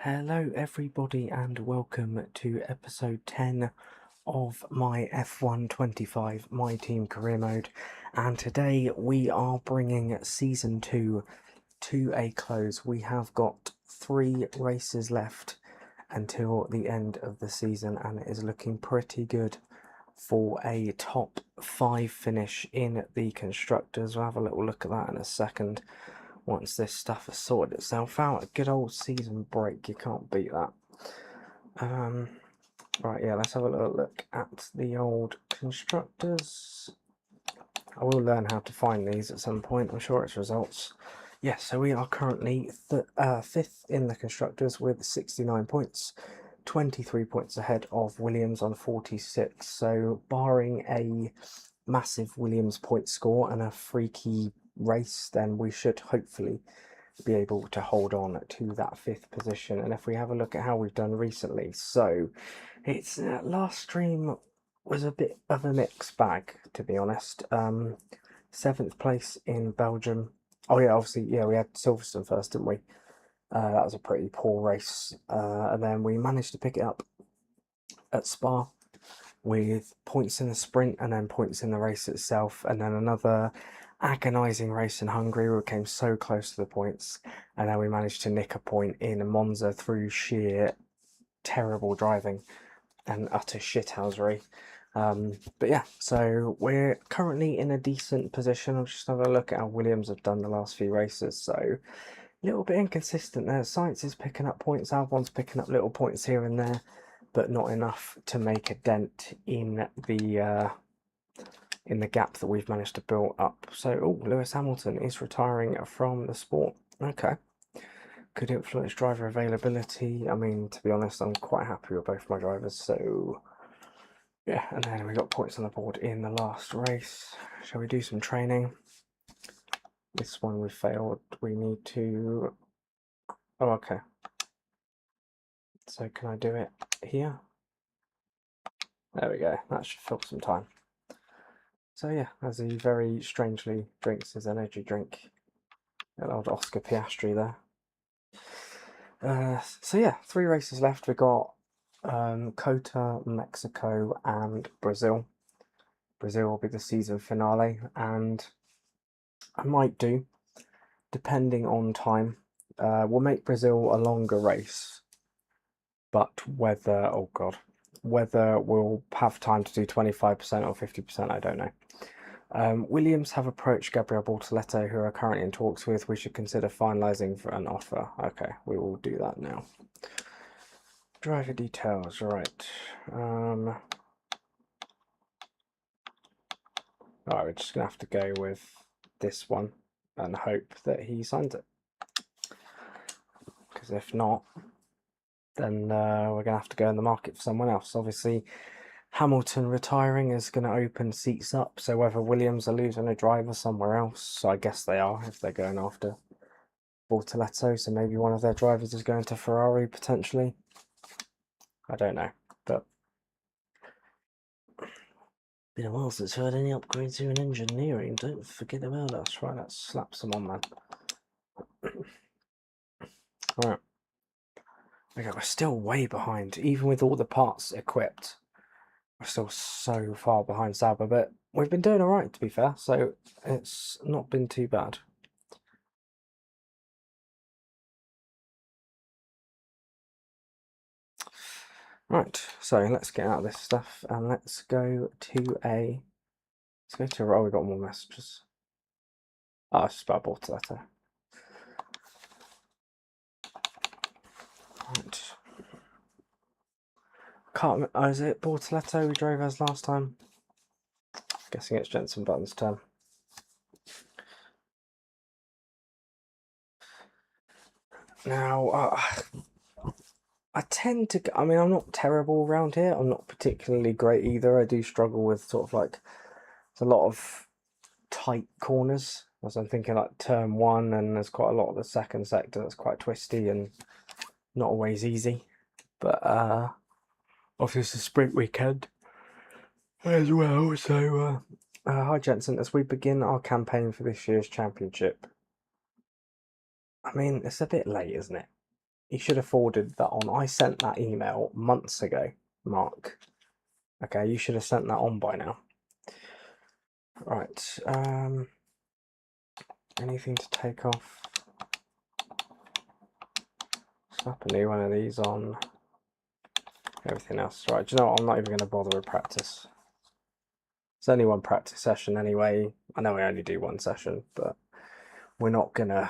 Hello, everybody, and welcome to episode 10 of my F125 Myteam career mode. And today we are bringing season 2 to a close. We have got 3 races left until the end of the season, and it is looking pretty good for a top 5 finish in the constructors. We'll have a little look at that in a second. Once this stuff has sorted itself out, a good old season break, you can't beat that. Right, yeah, let's have a little look at the old constructors. I will learn how to find these at some point, I'm sure it's results. Yes, so we are currently 5th in the constructors with 69 points, 23 points ahead of Williams on 46. So barring a massive Williams point score and a freaky race, then we should hopefully be able to hold on to that 5th position. And if we have a look at how we've done recently, so it's last stream was a bit of a mixed bag, to be honest. 7th place in Belgium. Oh yeah, obviously, yeah, we had Silverstone first, didn't we? That was a pretty poor race, and then we managed to pick it up at Spa with points in the sprint and then points in the race itself, and then another agonising race in Hungary. We came so close to the points, and then we managed to nick a point in Monza through sheer terrible driving and utter shithousery. But yeah, so we're currently in a decent position. I'll just have a look at how Williams have done the last few races. So a little bit inconsistent there. Science is picking up points, Albon's picking up little points here and there, but not enough to make a dent in the gap that we've managed to build up. So, oh, Lewis Hamilton is retiring from the sport. Okay. Could influence driver availability. I mean, to be honest, I'm quite happy with both my drivers. So, yeah, and then we got points on the board in the last race. Shall we do some training? This one we failed. We need to... Oh, okay. So can I do it here? There we go. That should fill some time. So yeah, as he very strangely drinks his energy drink. An old Oscar Piastri there. So yeah, 3 races left. We got Cota, Mexico, and Brazil. Brazil will be the season finale, and I might do, depending on time. We'll make Brazil a longer race, but whether we'll have time to do 25% or 50%, I don't know. Williams have approached Gabriel Bortoleto, who are currently in talks with. We should consider finalising for an offer. Okay, we will do that now. Driver details, right. Alright, we're just going to have to go with this one and hope that he signs it. Because if not, then we're going to have to go in the market for someone else. Obviously, Hamilton retiring is going to open seats up, so whether Williams are losing a driver somewhere else, so I guess they are if they're going after Bortoleto, so maybe one of their drivers is going to Ferrari potentially. I don't know, but been a while since I had any upgrades here in engineering. Don't forget about us. Right, let's slap some on, man. Alright. Okay, we're still way behind, even with all the parts equipped. We're still so far behind Sauber, but we've been doing alright, to be fair, so it's not been too bad. Right, so let's get out of this stuff and let's go to a... Oh, we got more messages. Oh, it's just about Bortoleto. Right. Can't... Oh, is it Bortoleto we drove as last time? Guessing it's Jensen Button's turn. Now, I tend to... I mean, I'm not terrible around here. I'm not particularly great either. I do struggle with sort of like... There's a lot of tight corners. As I'm thinking like turn 1, and there's quite a lot of the second sector that's quite twisty and not always easy. But obviously it's a sprint weekend as well. So hi Jensen, as we begin our campaign for this year's championship. I mean, it's a bit late, isn't it? You should have forwarded that on. I sent that email months ago, Mark. Okay, you should have sent that on by now. Right, anything to take off? Slap a new one of these on. Everything else. Right, do you know what? I'm not even going to bother with practice. It's only one practice session anyway. I know we only do one session, but we're not gonna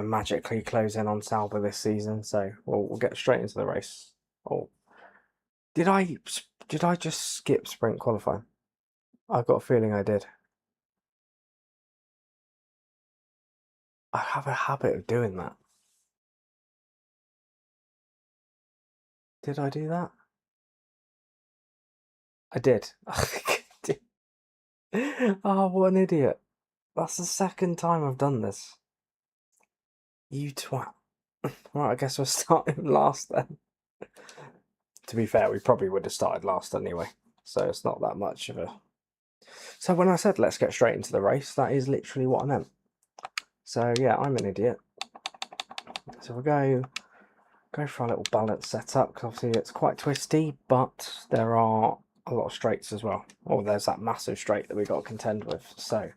magically close in on Sauber this season, so we'll get straight into the race. Oh, did I just skip sprint qualifying? I've got a feeling I did. I have a habit of doing that. Did I do that? I did. Oh, what an idiot. That's the second time I've done this. You twat. Right, I guess we're starting last then. To be fair, we probably would have started last anyway, so it's not that much of a... So when I said let's get straight into the race, that is literally what I meant. So yeah, I'm an idiot. So we'll go for a little balance setup, because obviously it's quite twisty, but there are a lot of straights as well. Oh, there's that massive straight that we got to contend with. So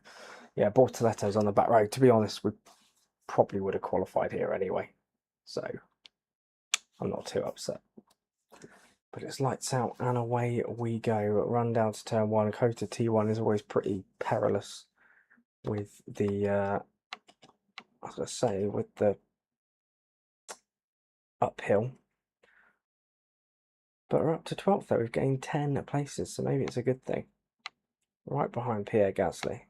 yeah, Bortoletto's on the back row. To be honest, we probably would have qualified here anyway, so I'm not too upset. But it's lights out and away we go. Run down to turn one. Coated T1 is always pretty perilous with the, I was going to say, with the uphill. But we're up to 12th though. We've gained 10 places, so maybe it's a good thing. Right behind Pierre Gasly.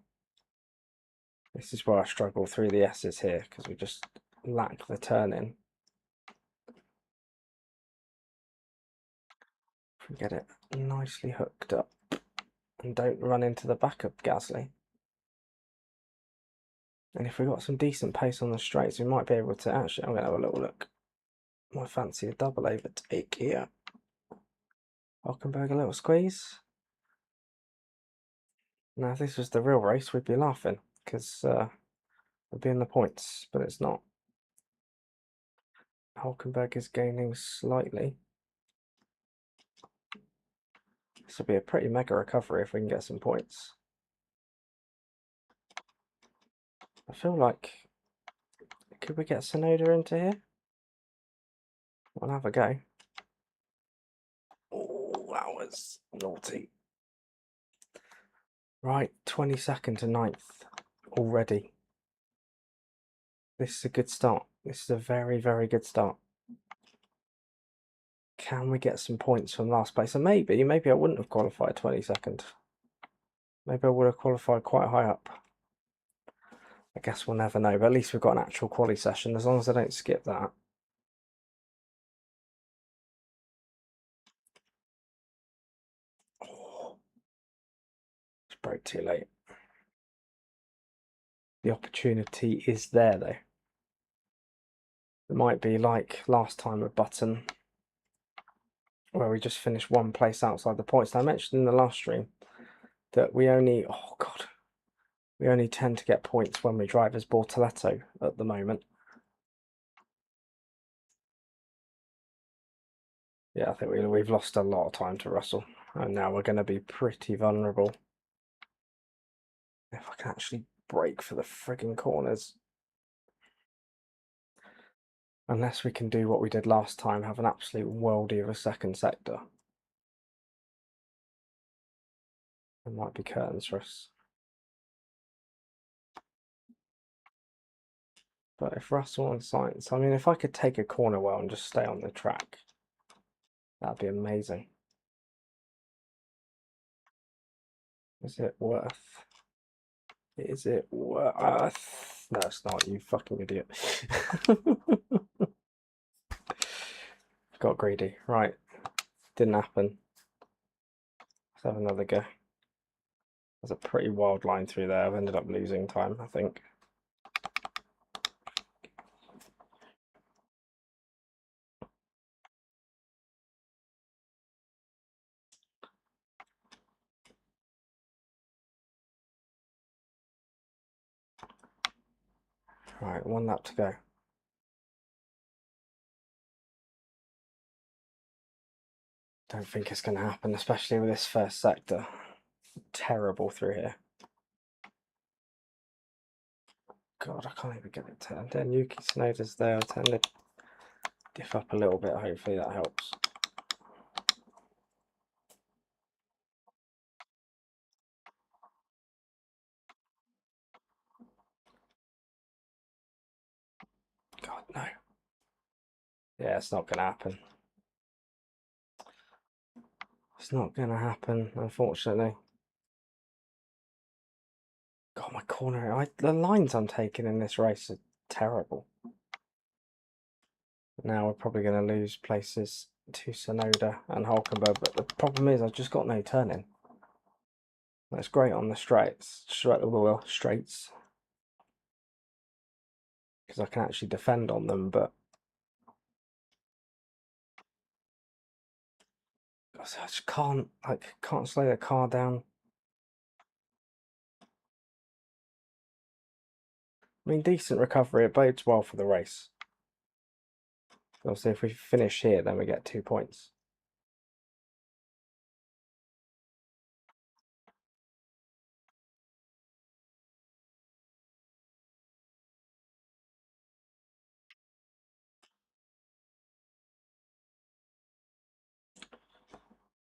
This is where I struggle through the S's here, because we just lack the turn in. If we get it nicely hooked up and don't run into the back of Gasly. And if we've got some decent pace on the straights, we might be able to... Actually, I'm going to have a little look. I fancy a double overtake here. Hulkenberg, a little squeeze. Now, if this was the real race, we'd be laughing, because we'd be in the points, but it's not. Hulkenberg is gaining slightly. This will be a pretty mega recovery if we can get some points. I feel like... Could we get Sonoda into here? We'll have a go. Oh, that was naughty. Right, 22nd to 9th already. This is a good start. This is a very, very good start. Can we get some points from last place? And maybe I wouldn't have qualified 22nd. Maybe I would have qualified quite high up. I guess we'll never know, but at least we've got an actual quali session, as long as I don't skip that. Oh, it's broke too late. The opportunity is there, though. It might be like last time with Button, where we just finished one place outside the points. Now, I mentioned in the last stream that we only, oh god, we only tend to get points when we drive as Bortoletto at the moment. Yeah, I think we've lost a lot of time to Russell, and now we're going to be pretty vulnerable. If I can actually brake for the frigging corners. Unless we can do what we did last time, have an absolute worldie of a second sector. It might be curtains for us. But if Russell and Sainz, I mean, if I could take a corner well and just stay on the track, that'd be amazing. Is it worth? Is it worth? No, it's not, you fucking idiot. Got greedy. Right. Didn't happen. Let's have another go. There's a pretty wild line through there. I've ended up losing time, I think. Right, one lap to go. Don't think it's going to happen, especially with this first sector. Terrible through here. God, I can't even get it turned in. Yuki Tsunoda's there. I'll turn the diff up a little bit. Hopefully that helps. God, no. Yeah, it's not going to happen. It's not going to happen, unfortunately. God, my corner. The lines I'm taking in this race are terrible. Now we're probably going to lose places to Sonoda and Hulkenberg, but the problem is I've just got no turning. That's great on the straights, straights, because I can actually defend on them, but I just can't slow the car down. I mean, decent recovery, it bodes well for the race. Obviously, if we finish here, then we get 2 points.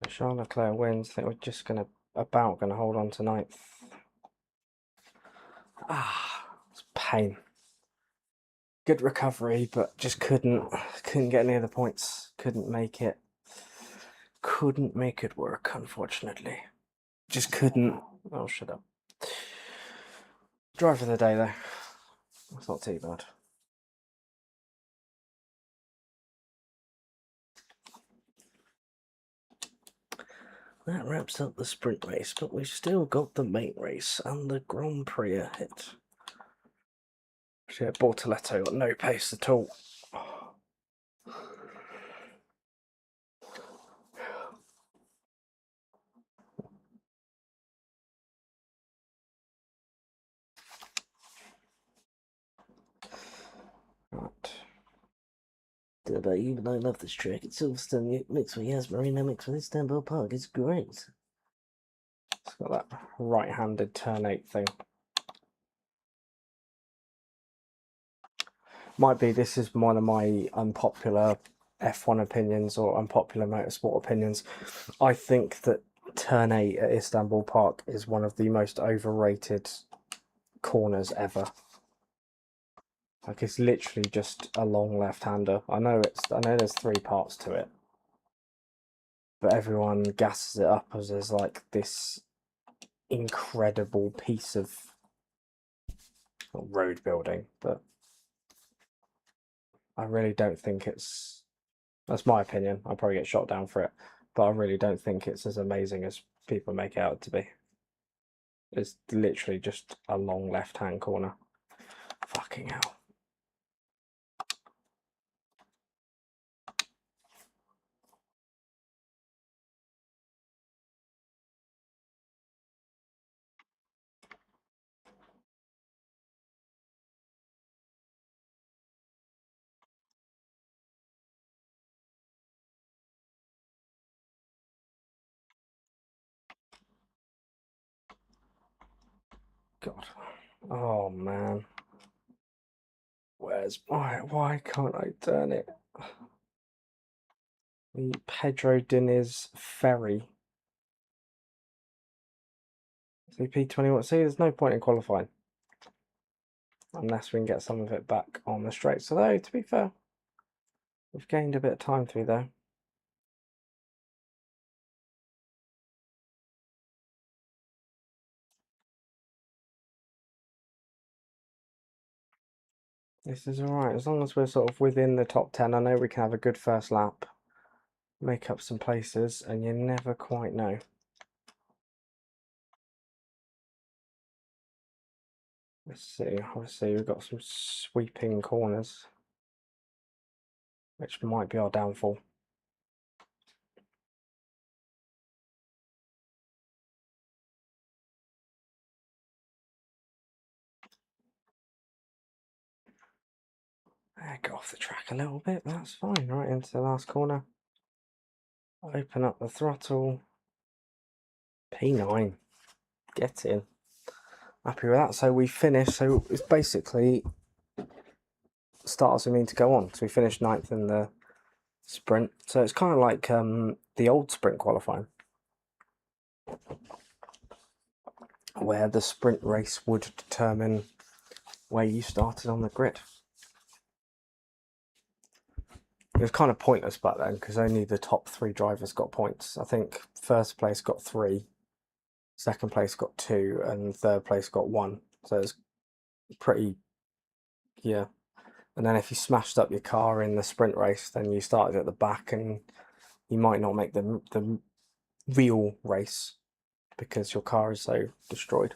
If Charles Leclerc wins, I think we're just gonna hold on to 9th. It's pain. Good recovery, but just couldn't get near the points. Couldn't make it work, unfortunately. Just couldn't. Oh, shut up. Drive of the day, though. It's not too bad. That wraps up the sprint race, but we've still got the main race and the Grand Prix ahead. Yeah, Bortoletto got no pace at all. Right. But even though I love this track, it's Silverstone mixed with Yas Marina mixed with Istanbul Park. It's great. It's got that right-handed turn 8 thing. Might be this is one of my unpopular F1 opinions or unpopular motorsport opinions. I think that turn 8 at Istanbul Park is one of the most overrated corners ever. Like, it's literally just a long left-hander. I know there's 3 parts to it, but everyone gasses it up as there's like this incredible piece of road building, but I really don't think it's. That's my opinion. I'll probably get shot down for it, but I really don't think it's as amazing as people make it out to be. It's literally just a long left-hand corner. Fucking hell. God. Oh man. Why can't I turn it? The Pedro Diniz ferry. CP21. See, there's no point in qualifying unless we can get some of it back on the straights. Although, to be fair, we've gained a bit of time through there. This is alright, as long as we're sort of within the top 10. I know we can have a good first lap, make up some places, and you never quite know. Let's see, obviously we've got some sweeping corners, which might be our downfall. Go off the track a little bit, that's fine. Right into the last corner. Open up the throttle. P9. Get in. Happy with that. So we finished. So it's basically starters we need to go on. So we finished 9th in the sprint. So it's kind of like the old sprint qualifying, where the sprint race would determine where you started on the grid. It was kind of pointless back then because only the top 3 drivers got points. I think first place got 3, second place got 2, and third place got 1. So it's pretty, yeah. And then if you smashed up your car in the sprint race, then you started at the back and you might not make the real race because your car is so destroyed.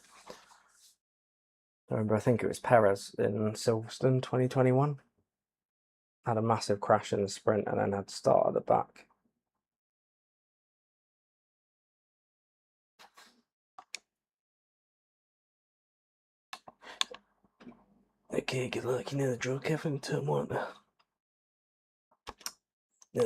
I remember, I think it was Perez in Silverstone 2021. Had a massive crash in the sprint and then had to start at the back. Okay, good luck. You know the drill, Kevin. Turn 1. Yeah.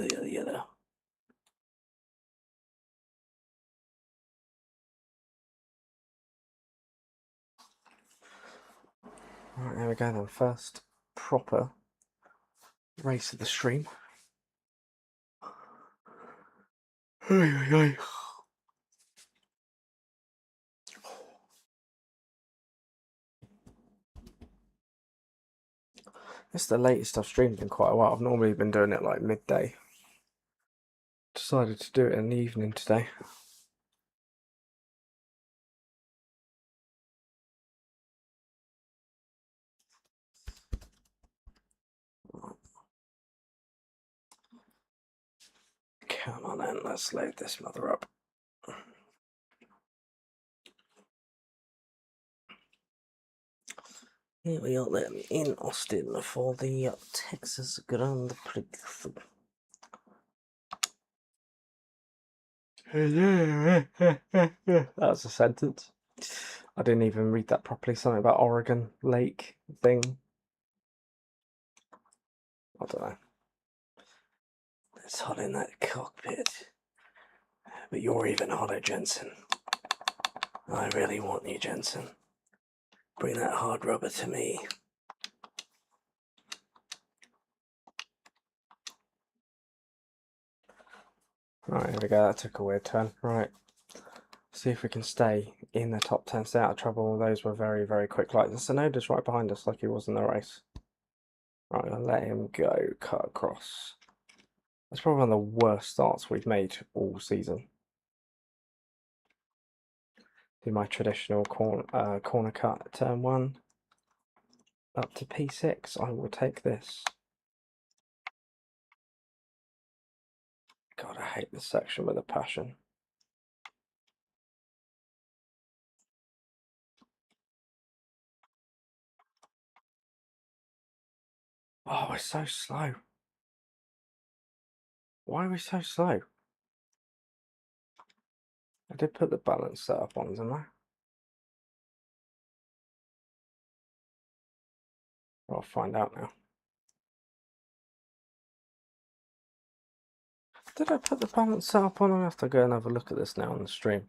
Right, there we go then. First proper race of the stream. This is the latest I've streamed in quite a while. I've normally been doing it like midday. Decided to do it in the evening today. Come on then, let's load this mother up. Here we are then in Austin for the Texas Grand Prix. That's a sentence. I didn't even read that properly. Something about Oregon Lake thing. I don't know. It's hot in that cockpit. But you're even hotter, Jensen. I really want you, Jensen. Bring that hard rubber to me. Right, here we go. That took a weird turn. Right. See if we can stay in the top 10, stay out of trouble. Those were very, very quick lights. And Sonoda's right behind us like he was in the race. Right, I'll let him go, cut across. That's probably one of the worst starts we've made all season. Do my traditional corner cut, turn 1, up to P6. I will take this. God, I hate this section with a passion. Oh, we're so slow. Why are we so slow? I did put the balance setup on, didn't I? I'll find out now. Did I put the balance setup on? I'll have to go and have a look at this now on the stream.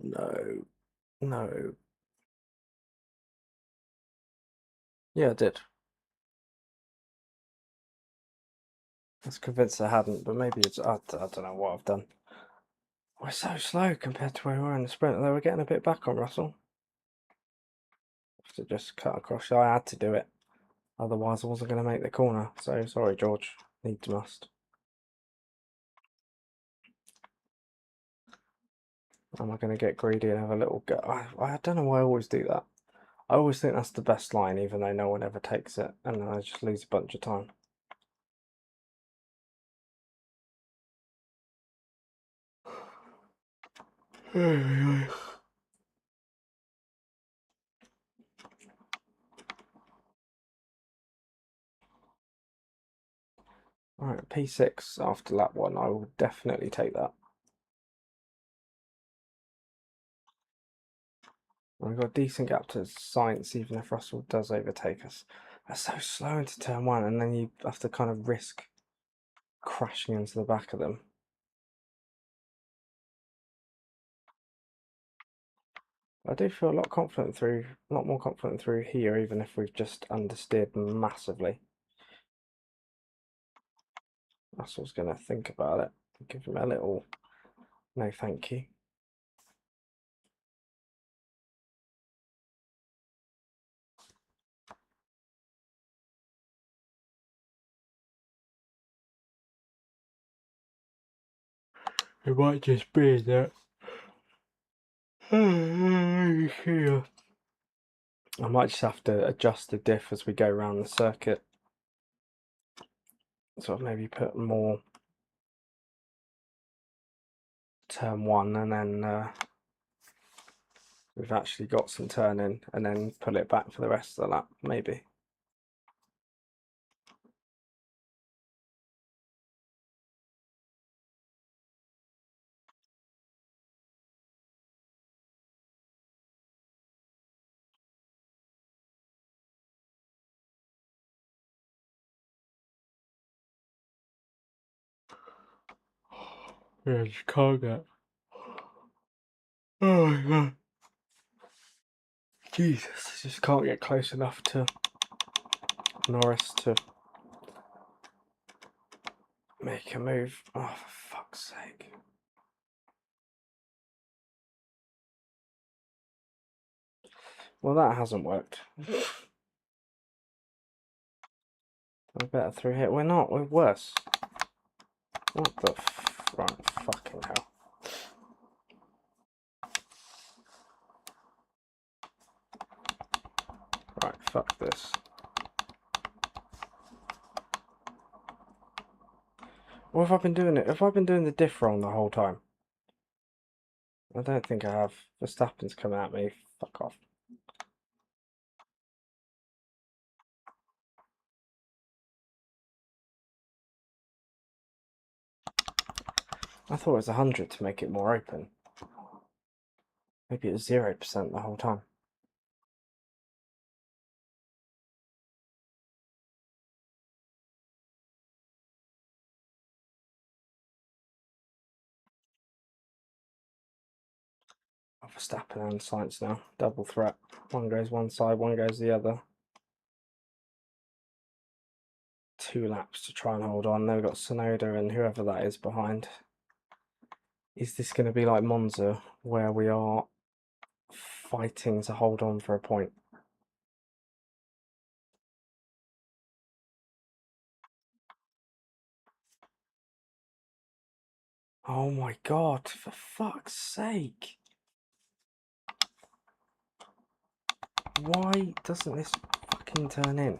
No. No. Yeah, I did. I was convinced I hadn't, but maybe it's... I don't know what I've done. We're so slow compared to where we were in the sprint. Although we're getting a bit back on Russell. Have to just cut across. I had to do it. Otherwise I wasn't going to make the corner. So, sorry, George. Needs must. Am I going to get greedy and have a little go? I don't know why I always do that. I always think that's the best line, even though no one ever takes it. And then I just lose a bunch of time. Right, P6 after lap 1. I will definitely take that. We've got a decent gap to Sainz, even if Russell does overtake us. They're so slow into turn one, and then you have to kind of risk crashing into the back of them. I do feel a lot more confident through here, even if we've just understeered massively. Russell's going to think about it. Give him a little no thank you. It might just be that I might just have to adjust the diff as we go around the circuit. So I've maybe put more turn one, and then we've actually got some turn in, and then pull it back for the rest of the lap, maybe. Yeah, just can't get. Oh my god. Jesus, I just can't get close enough to Norris to make a move. Oh, for fuck's sake. Well, that hasn't worked. We're better through here. We're not, we're worse. What the right, fucking hell. Right, fuck this. What have I been doing it? Have I been doing the diff wrong the whole time? I don't think I have. Verstappen's coming at me. Fuck off. I thought it was 100 to make it more open. Maybe it was 0% the whole time. Oh, Verstappen and Sainz now. Double threat. One goes one side, one goes the other. 2 laps to try and hold on. Then we've got Sonoda and whoever that is behind. Is this going to be like Monza, where we are fighting to hold on for a point? Oh my god, for fuck's sake. Why doesn't this fucking turn in?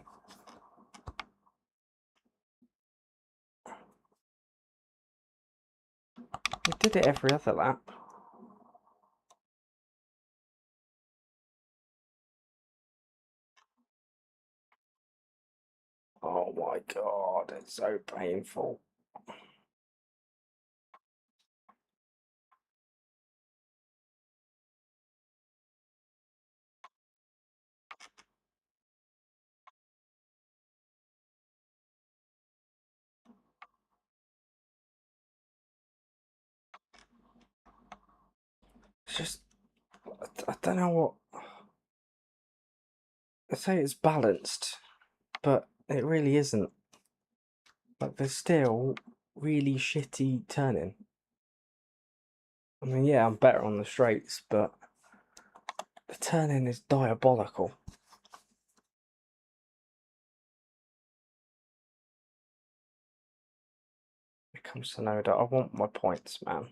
We did it every other lap. Oh my god, it's so painful. It's just, I don't know what. I say it's balanced, but it really isn't. Like, there's still really shitty turning. I mean, yeah, I'm better on the straights, but the turning is diabolical. Here comes Sonoda. I want my points, man.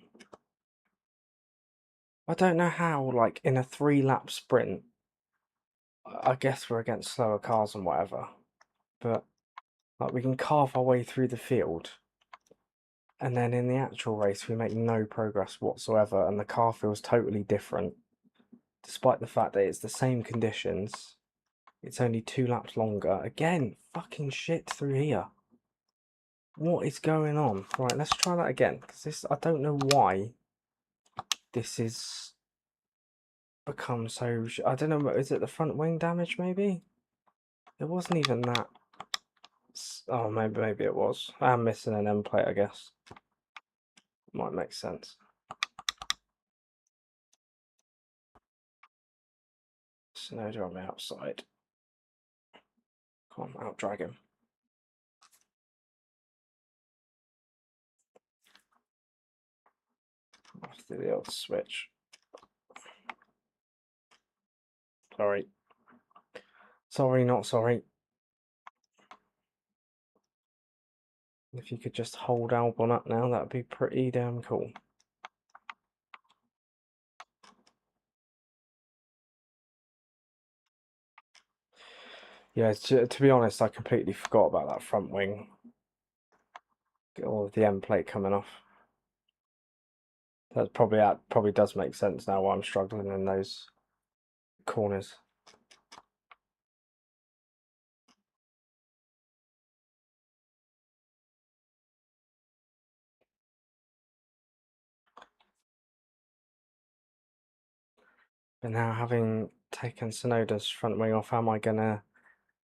I don't know how, like, in a 3-lap sprint, I guess we're against slower cars and whatever, but like, we can carve our way through the field, and then in the actual race we make no progress whatsoever, and the car feels totally different, despite the fact that it's the same conditions. It's only 2 laps longer. Again, fucking shit through here. What is going on? Right, let's try that again, because this, I don't know why this is become so. I don't know, is it the front wing damage maybe? It wasn't even that. Oh, maybe it was. I'm missing an end plate, I guess. Might make sense. Snowder on the outside. Come on, out drag him. I'll have to do the old switch. Sorry. Sorry, not sorry. If you could just hold Albon up now, that would be pretty damn cool. Yeah, to be honest, I completely forgot about that front wing. Get all of the end plate coming off. That probably does make sense now why I'm struggling in those corners. But now, having taken Sonoda's front wing off, am I gonna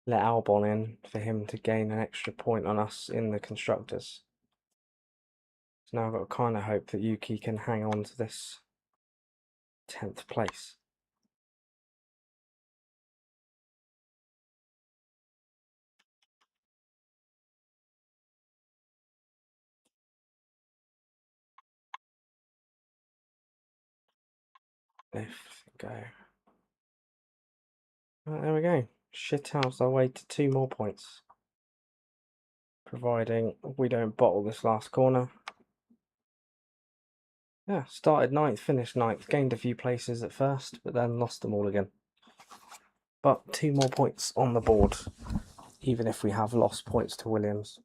let Albon in for him to gain an extra point on us in the constructors? So now I've got to kind of hope that Yuki can hang on to this 10th place. If go. Right, there we go. Shithouse our way to 2 more points. Providing we don't bottle this last corner. Yeah, started 9th, finished 9th, gained a few places at first, but then lost them all again. But 2 more points on the board, even if we have lost points to Williams.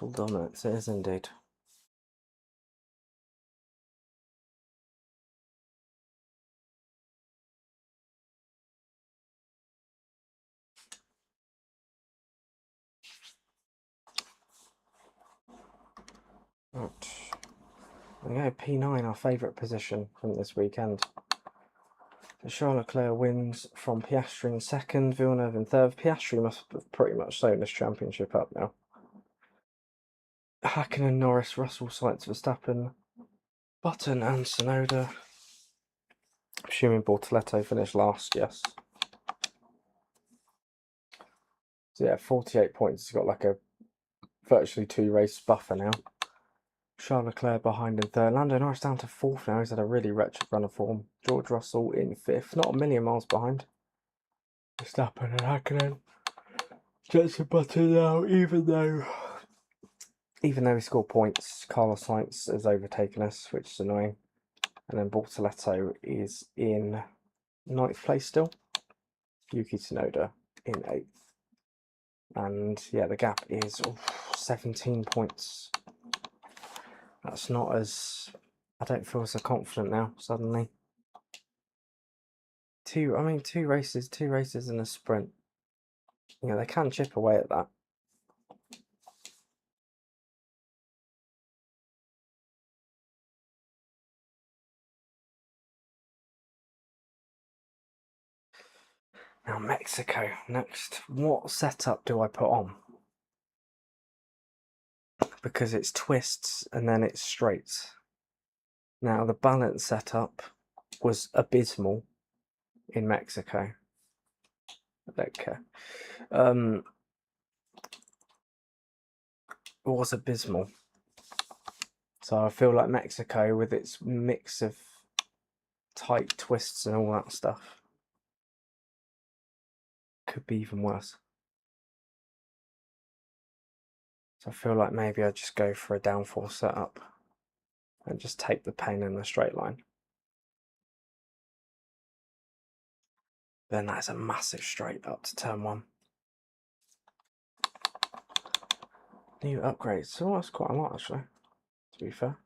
Total dominance, it is indeed. Right. There we go, P9, our favourite position from this weekend. So Charles Leclerc wins from Piastri in 2nd, Villeneuve in 3rd. Piastri must have pretty much sewn this championship up now. Hakkinen, Norris, Russell, Sainz, Verstappen, Button and Tsunoda. Assuming Bortoleto finished last, yes. So yeah, 48 points. He's got like a virtually 2 race buffer now. Charles Leclerc behind in 3rd. Lando Norris down to 4th now. He's had a really wretched run of form. George Russell in 5th. Not a million miles behind. Verstappen and Hakkinen. Jensen Button now, even though he scored points, Carlos Sainz has overtaken us, which is annoying. And then Bortoleto is in 9th place still. Yuki Tsunoda in 8th. And yeah, the gap is 17 points. That's not as... I don't feel so confident now, suddenly. Two races in a sprint. You know, they can chip away at that. Now, Mexico next. What setup do I put on? Because it's twists and then it's straights. Now, the balance setup was abysmal in Mexico. I don't care. It was abysmal. So I feel like Mexico, with its mix of tight twists and all that stuff, could be even worse. So I feel like maybe I just go for a downforce setup and just take the pain in the straight line. Then that's a massive straight up to turn 1. New upgrades. So that's quite a lot actually, to be fair.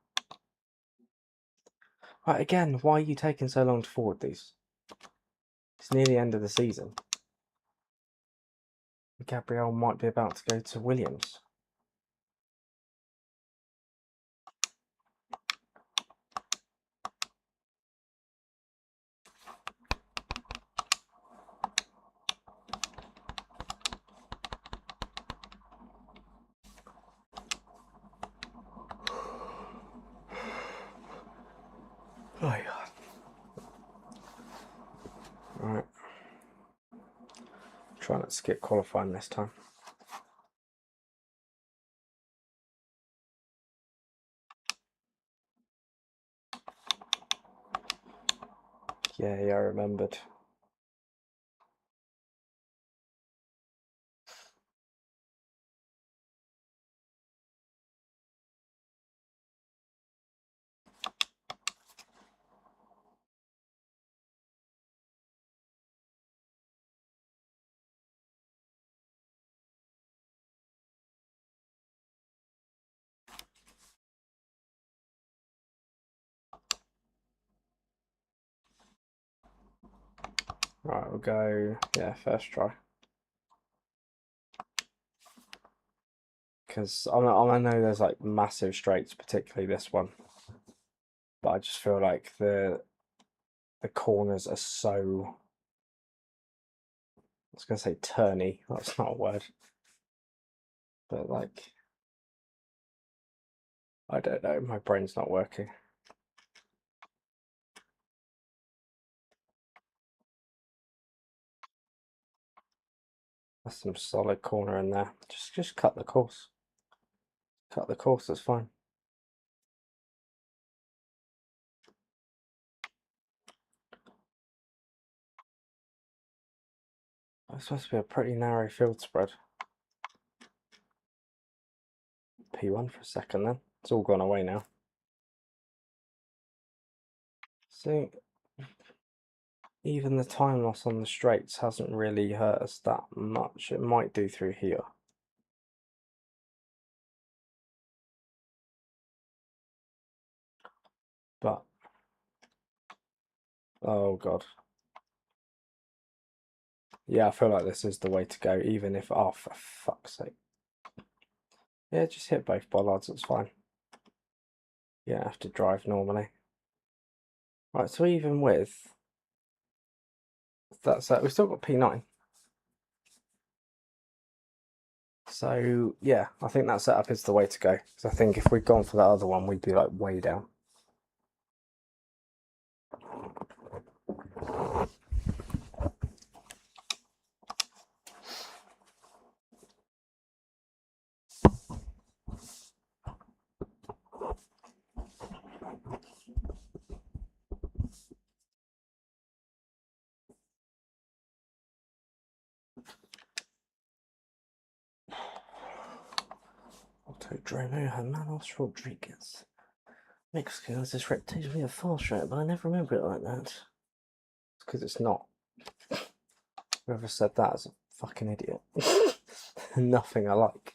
Right, again, why are you taking so long to forward these? It's near the end of the season. Gabrielle might be about to go to Williams. Oh my god. Right. Try not to skip qualifying this time. Yeah, I remembered. Right, we'll go, yeah, first try. Because I know there's like massive straights, particularly this one. But I just feel like the corners are so, I was going to say turny, that's not a word. But like, I don't know, my brain's not working. That's some solid corner in there. Just cut the course. Cut the course, that's fine. It's supposed to be a pretty narrow field spread. P1 for a second then. It's all gone away now. See, even the time loss on the straights hasn't really hurt us that much. It might do through here. But, oh god. Yeah, I feel like this is the way to go, even if, oh, for fuck's sake. Yeah, just hit both bollards, it's fine. You don't have to drive normally. Right, so even with that set, we've still got P9. So, yeah, I think that setup is the way to go. Because I think if we'd gone for that other one, we'd be like way down. Autodromo Hermanos Rodriguez. Mexico has this reputation for being a fast track, but I never remember it like that. It's because it's not. Whoever said that is a fucking idiot. Nothing I like.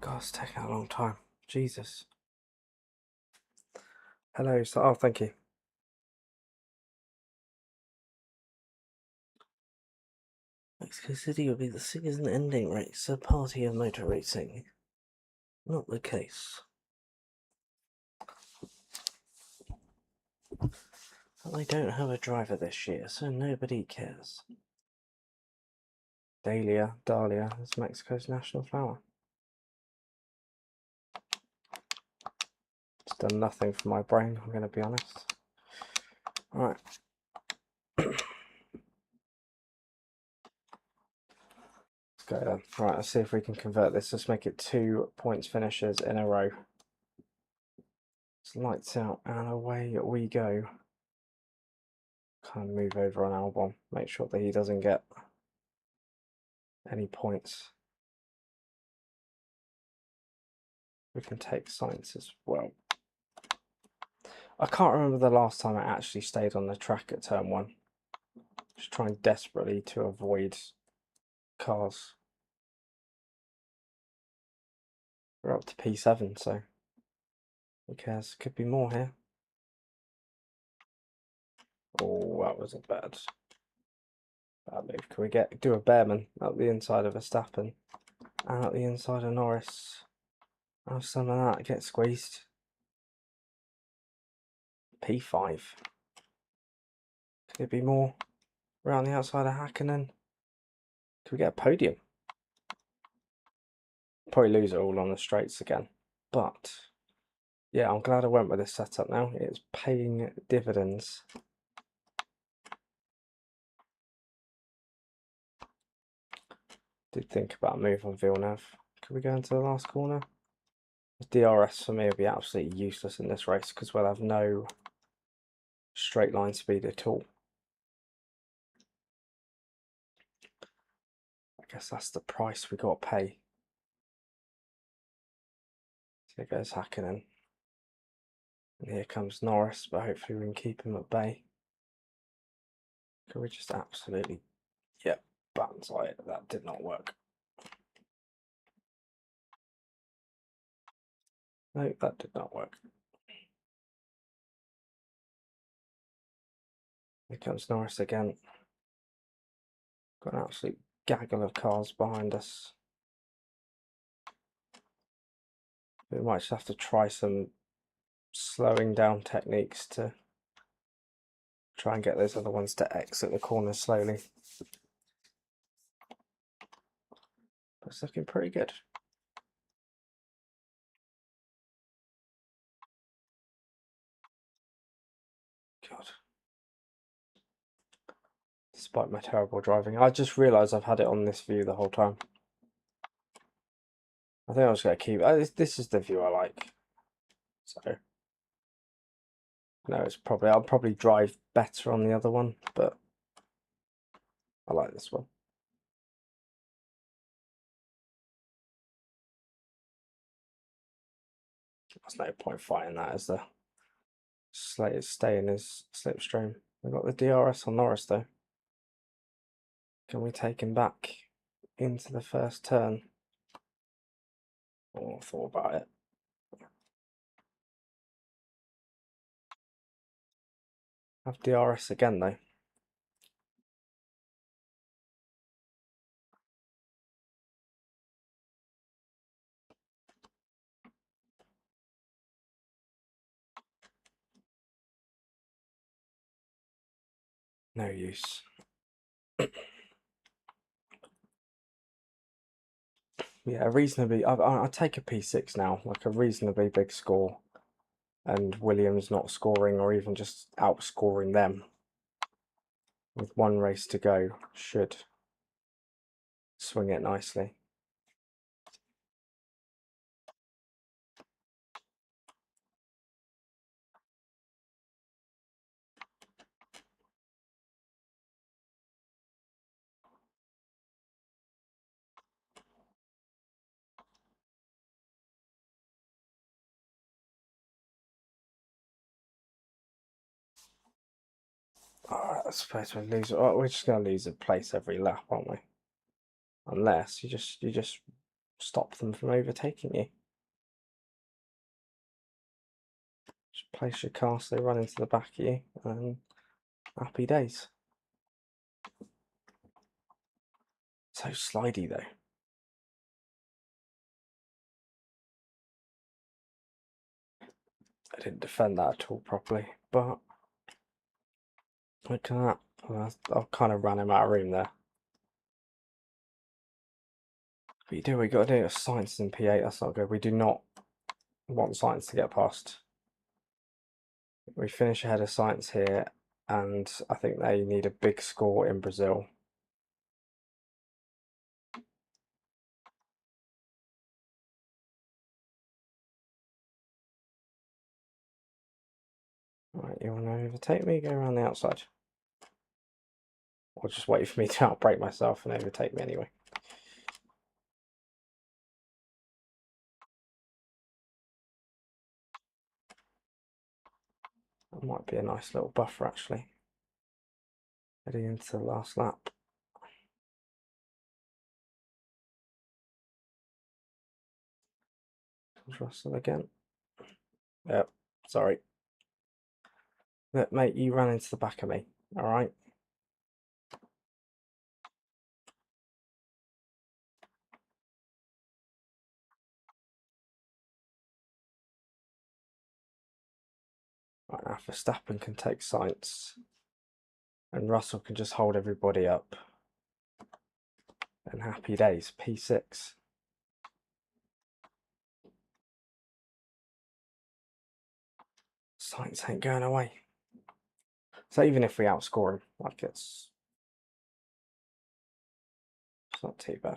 God, it's taking a long time. Jesus. Hello, so, oh, thank you. Mexico City will be the season-ending race, a party of motor racing. Not the case. But they don't have a driver this year, so nobody cares. Dahlia is Mexico's national flower. It's done nothing for my brain, I'm going to be honest. Alright. Go then. Right, let's see if we can convert this. Let's make it 2 points finishes in a row. It's lights out and away we go. Kind of move over on Albon, make sure that he doesn't get any points. We can take science as well. I can't remember the last time I actually stayed on the track at turn 1. Just trying desperately to avoid cars. We're up to P7, so who cares? Could be more here. Oh, that was a bad move. Can we do a Bearman up the inside of Verstappen and up the inside of Norris? Have some of that get squeezed. P5. Could it be more around the outside of Hakkinen? Can we get a podium? Probably lose it all on the straights again. But yeah, I'm glad I went with this setup now. It's paying dividends. Did think about a move on Villeneuve. Could we go into the last corner? DRS for me will be absolutely useless in this race because we'll have no straight line speed at all. I guess that's the price we got to pay. So here goes Hakkinen. And here comes Norris, but hopefully we can keep him at bay. Can we just absolutely, yep, banzai it. That did not work. No, that did not work. Here comes Norris again. Got an absolute gaggle of cars behind us. We might just have to try some slowing down techniques to try and get those other ones to exit the corner slowly. But it's looking pretty good. God. Despite my terrible driving. I just realised I've had it on this view the whole time. I think I'm just going to keep... this is the view I like. So... No, I'll probably drive better on the other one, but I like this one. There's no point fighting that as the Slate is staying his slipstream. We've got the DRS on Norris though. Can we take him back into the first turn? Oh, I thought about it. Have DRS again though. No use. Yeah, reasonably. I take a P6 now, like a reasonably big score, and Williams not scoring or even just outscoring them with one race to go should swing it nicely. Alright, I suppose we lose. Oh, we're just going to lose a place every lap, aren't we? Unless you just stop them from overtaking you. Just place your car so they run into the back of you, and happy days. So slidey though. I didn't defend that at all properly, but look at that. I've kind of ran him out of room there. But we got to do a science in P8. That's not good. We do not want science to get past. We finish ahead of science here, and I think they need a big score in Brazil. Right, you want to overtake me? Go around the outside. Or just wait for me to outbreak myself and overtake me anyway. That might be a nice little buffer actually. Heading into the last lap. Russell again. Yep, sorry. Look, mate, you ran into the back of me. Alright. Right, now Verstappen can take Sainz. And Russell can just hold everybody up. And happy days, P6. Sainz ain't going away. So even if we outscore him, like it's not too bad.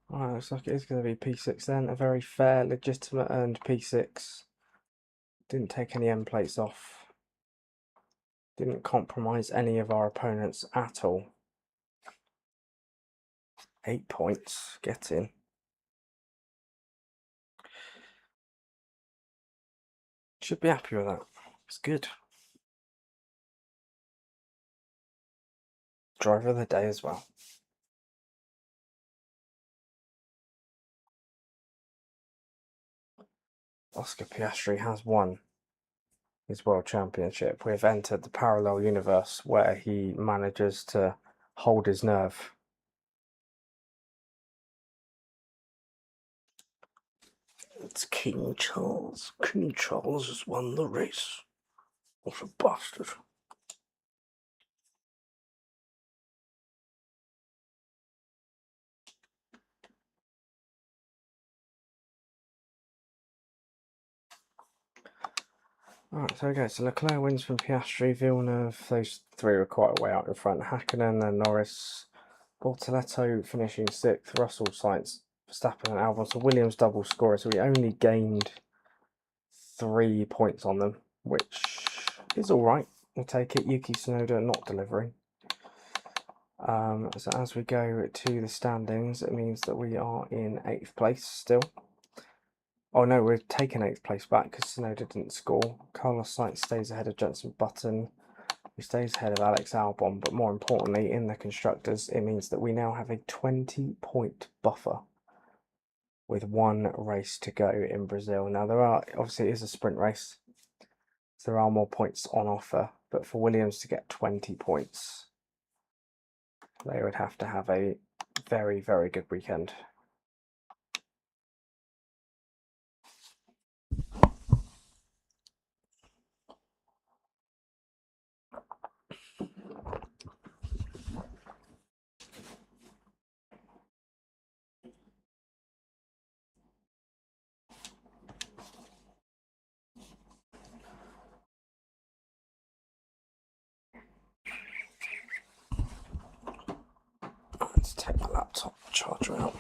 Alright, looks like it is going to be P6 then. A very fair, legitimate earned P6. Didn't take any end plates off. Didn't compromise any of our opponents at all. 8 points, get in. Should be happy with that. It's good. Driver of the day as well. Oscar Piastri has won his world championship. We've entered the parallel universe where he manages to hold his nerve. It's King Charles. King Charles has won the race. What a bastard. Alright, so okay, so Leclerc wins from Piastri, Villeneuve, those three were quite a way out in front. Hakkinen and Norris, Bortoleto finishing 6th, Russell, Sainz, Verstappen and Albon. So Williams double scorer, so we only gained 3 points on them, which is alright. We'll take it. Yuki Tsunoda not delivering. So as we go to the standings, it means that we are in 8th place still. Oh no, we've taken 8th place back because Tsunoda didn't score. Carlos Sainz stays ahead of Jenson Button, who stays ahead of Alex Albon. But more importantly, in the constructors, it means that we now have a 20-point buffer with 1 race to go in Brazil. Now there are, obviously it is a sprint race, so there are more points on offer, but for Williams to get 20 points, they would have to have a very, very good weekend. Let's take my laptop charger out.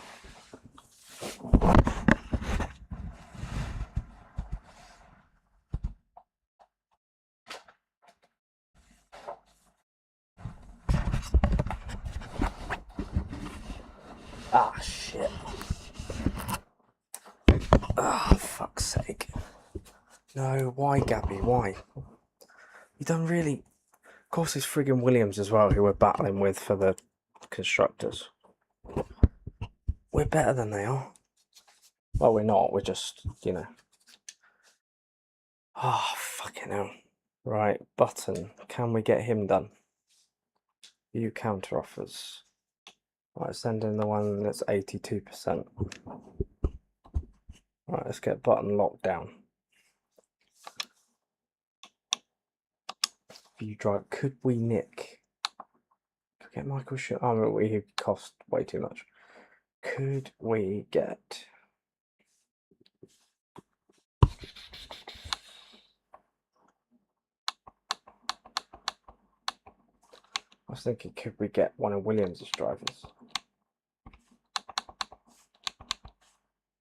Ah, shit. Ah, fuck's sake. No, why, Gabby? Why? You done really... Of course, it's friggin' Williams as well, who we're battling with for the constructors. We're better than they are. Well, we're not. We're just, you know. Ah, fucking hell. Right, Button. Can we get him done? View counter offers. Right, send in the one that's 82%. Right, let's get Button locked down. View drive. Could we nick? Could get Michael Schumacher. Oh, we cost way too much. Could we get I was thinking, could we get one of Williams' drivers?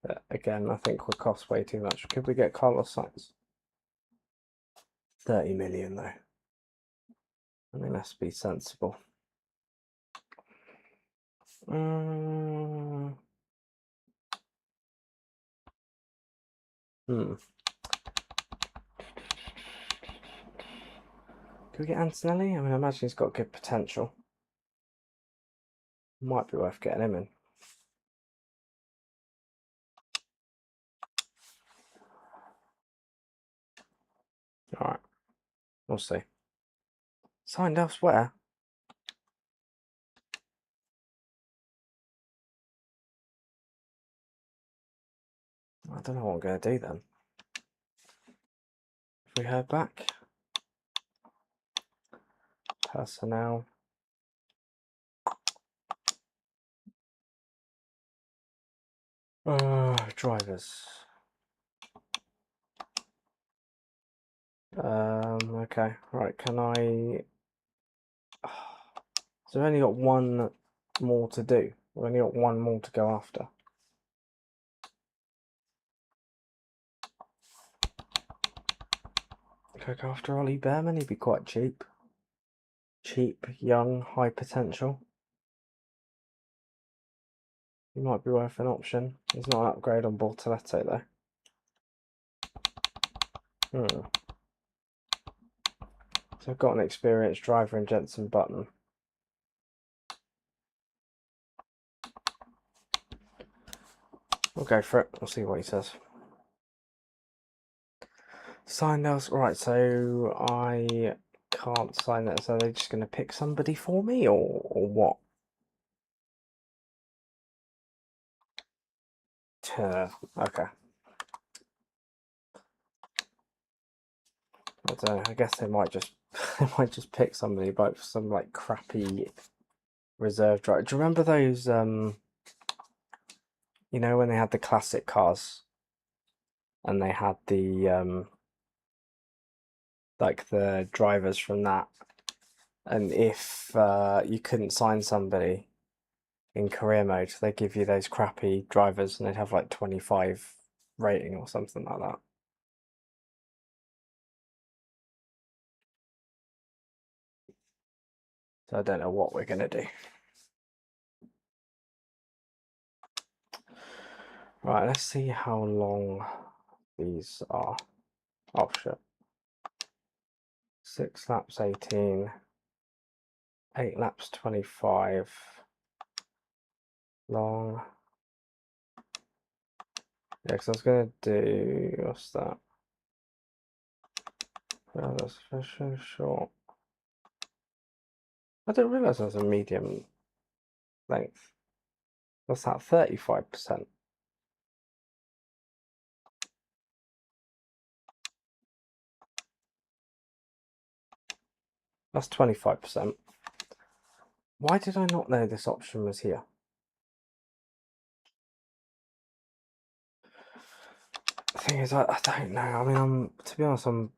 But again, I think would cost way too much. Could we get Carlos Sainz? 30 million though. I mean, let's be sensible. Hmm. Could we get Antonelli? I mean, I imagine he's got good potential. Might be worth getting him in. Alright. We'll see. Signed elsewhere? I don't know what I'm going to do then. Have we heard back? Personnel. Drivers. Okay. Right, can I... So we've only got one more to do. We've only got one more to go after. Could I go after Ollie Behrman? He'd be quite cheap. Cheap, young, high potential. He might be worth an option. He's not an upgrade on Bortoletto though. So I've got an experienced driver in Jenson Button. We'll go for it. We'll see what he says. Sign else. Right, so I can't sign that. So they're just going to pick somebody for me or what? Okay. I don't know. I guess they might just pick somebody, but some like crappy reserve driver. Do you remember those? You know when they had the classic cars, and they had the like the drivers from that, and if you couldn't sign somebody in career mode, they give you those crappy drivers, and they'd have like 25 rating or something like that. So I don't know what we're gonna do. Right, let's see how long these are. Oh shit. 6 laps 18, 8 laps 25. Long. Yeah, because I was gonna do, what's that? Oh, that's for short. I didn't realise there was a medium length. What's that? 35%. That's 25%. Why did I not know this option was here? The thing is, I don't know. I mean, to be honest, I'm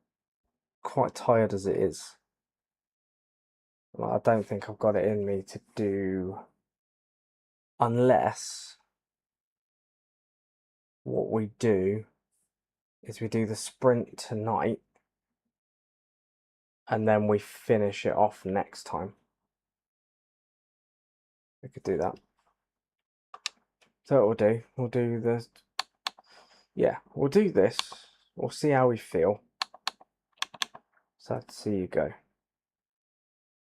quite tired as it is. Like, I don't think I've got it in me to do, unless what we do is we do the sprint tonight and then we finish it off next time. We could do that. So what we'll do this. Yeah, we'll do this. We'll see how we feel. Sad to see you go. I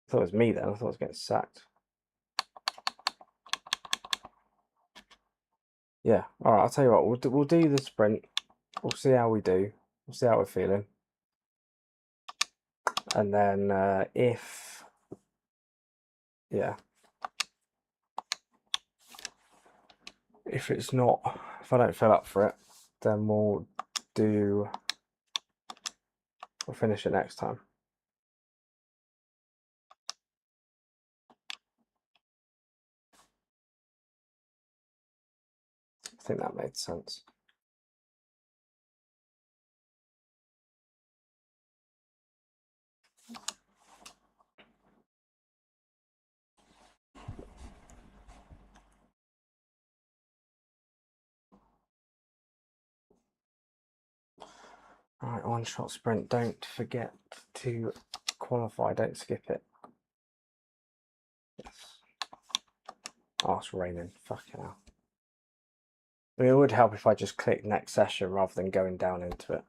thought it was me then. I thought I was getting sacked. Yeah. All right. I'll tell you what. We'll do the sprint. We'll see how we do. We'll see how we're feeling. And then if it's not, if I don't feel up for it, then we'll finish it next time. I think that made sense. Right, one shot sprint. Don't forget to qualify. Don't skip it. Yes. Oh, it's raining. Fucking hell. I mean, it would help if I just clicked next session rather than going down into it.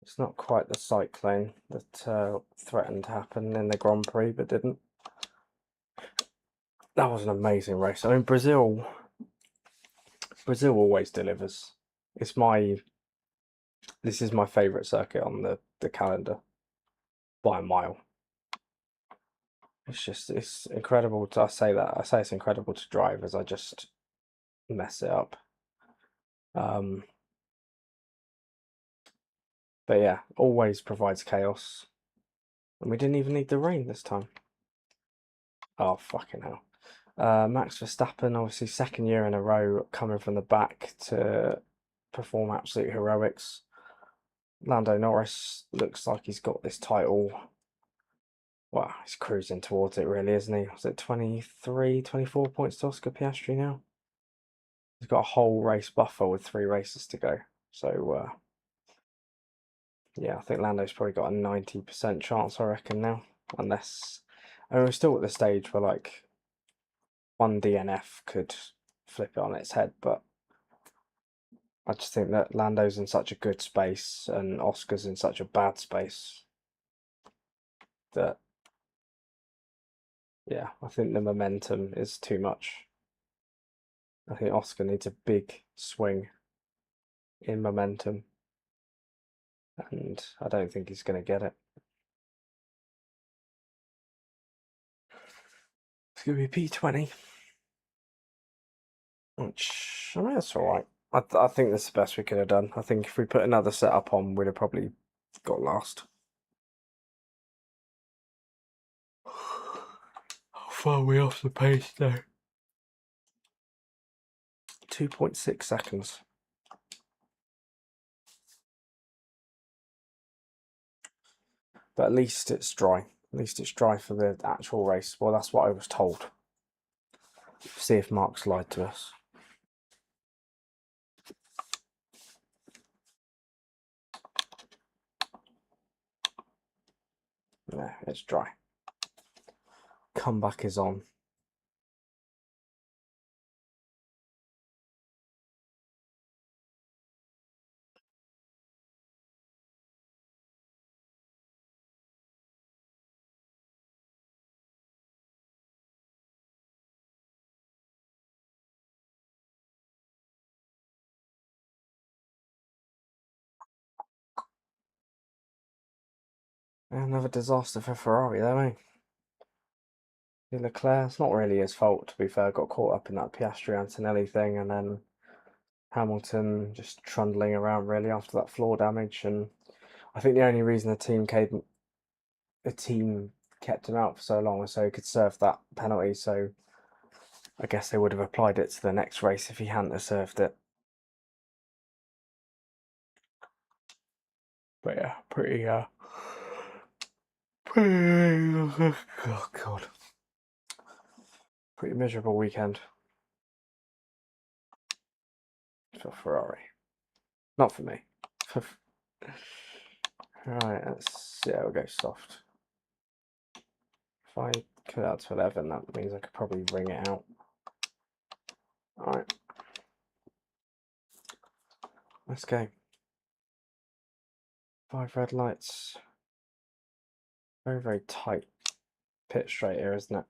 It's not quite the cyclone that threatened to happen in the Grand Prix, but didn't. That was an amazing race. I mean, Brazil always delivers. This is my favourite circuit on the calendar by a mile. It's incredible I say it's incredible to drive as I just mess it up. But yeah, always provides chaos. And we didn't even need the rain this time. Oh, fucking hell. Max Verstappen, obviously second year in a row coming from the back to perform absolute heroics. Lando Norris looks like he's got this title. Well, he's cruising towards it really, isn't he? Was it 23, 24 points to Oscar Piastri now? He's got a whole race buffer with 3 races to go. So, yeah, I think Lando's probably got a 90% chance, I reckon, now. Unless... I mean, we're still at the stage where, like, one DNF could flip it on its head, but I just think that Lando's in such a good space and Oscar's in such a bad space that, yeah, I think the momentum is too much. I think Oscar needs a big swing in momentum, and I don't think he's going to get it. It's going to be P20, which, I mean, that's all right. I think that's the best we could have done. I think if we put another setup on, we'd have probably got last. How far are we off the pace now? 2.6 seconds. But at least it's dry. At least it's dry for the actual race. Well, that's what I was told. See if Mark's lied to us. Yeah, it's dry. Comeback is on. Another disaster for Ferrari, though, eh? Leclerc, it's not really his fault, to be fair. Got caught up in that Piastri Antonelli thing, and then Hamilton just trundling around really after that floor damage. And I think the only reason the team kept him out for so long was so he could serve that penalty. So I guess they would have applied it to the next race if he hadn't have served it. But yeah, oh god, pretty miserable weekend for Ferrari. Not for me. Right, we'll go soft. If I cut out to 11, that means I could probably ring it out. Alright. Let's go. 5 red lights. Very, very tight pit straight here, isn't it?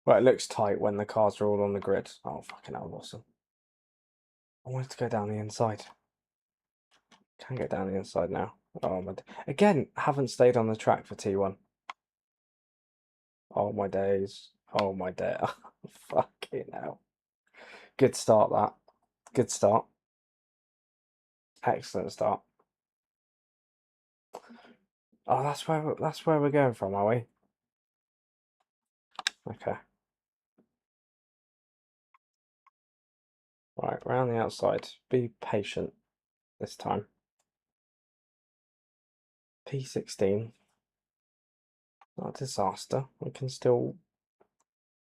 Well, it looks tight when the cars are all on the grid. Oh, fucking hell, awesome. I wanted to go down the inside. Can't get down the inside now. Oh my... Again, haven't stayed on the track for T1. Oh my days. Oh my day. Fucking hell. Good start, that. Good start. Excellent start. Oh, that's where we're going from, are we? Okay. Right, round the outside. Be patient this time. P16. Not a disaster. We can still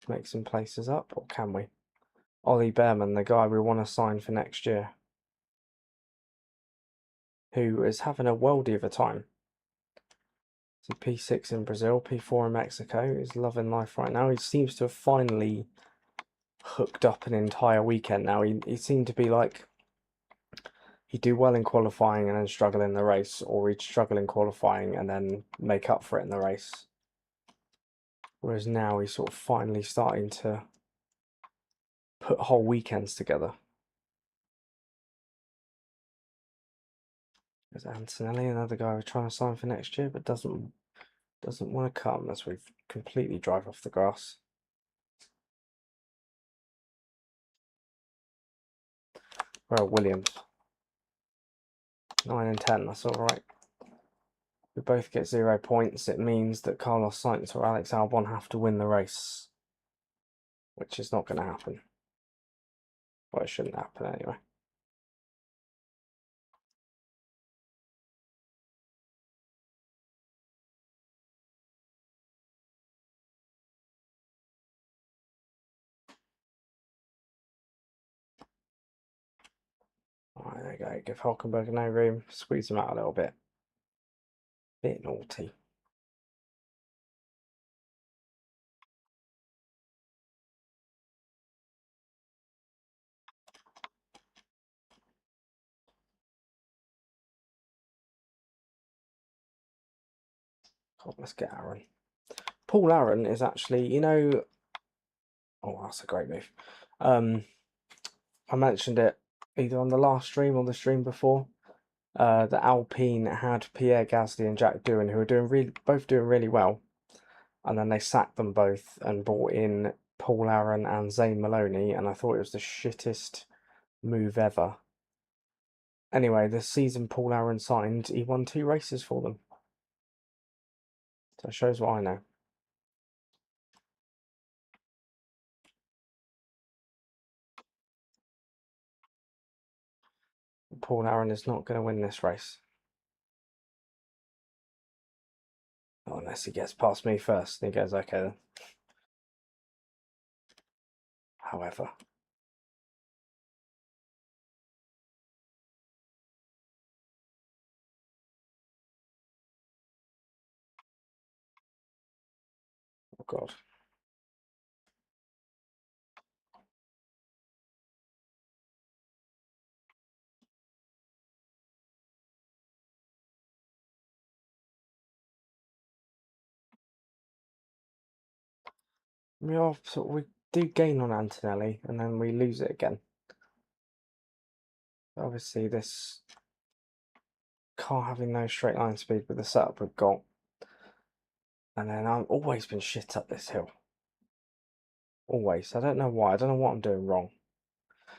make some places up, or can we? Ollie Behrman, the guy we want to sign for next year. who is having a worldie of a time. So P6 in Brazil, P4 in Mexico. He's loving life right now. He seems to have finally hooked up an entire weekend now. He seemed to be like, he'd do well in qualifying and then struggle in the race, or he'd struggle in qualifying and then make up for it in the race. Whereas now he's sort of finally starting to put whole weekends together. There's Antonelli, another guy we're trying to sign for next year, but doesn't want to come as we completely drive off the grass. Well, Williams. 9 and 10, that's alright. We both get 0 points. It means that Carlos Sainz or Alex Albon have to win the race, which is not going to happen. Well, it shouldn't happen anyway. Alright, there you go. Give Hulkenberg no room. Squeeze him out a little bit. Bit naughty. God, let's get Aaron. Paul Aaron is actually, you know... Oh, that's a great move. I mentioned it either on the last stream or the stream before. The Alpine had Pierre Gasly and Jack Doohan, who were both doing really well, and then they sacked them both and brought in Paul Aaron and Zane Maloney, and I thought it was the shittest move ever. Anyway, the season Paul Aaron signed, he won 2 races for them. So it shows what I know. Paul Aaron is not going to win this race. Oh, unless he gets past me first. And he goes, okay then. However. Oh, God. We do gain on Antonelli, and then we lose it again. Obviously, this car having no straight line speed with the setup we've got. And then I've always been shit up this hill. Always. I don't know why. I don't know what I'm doing wrong.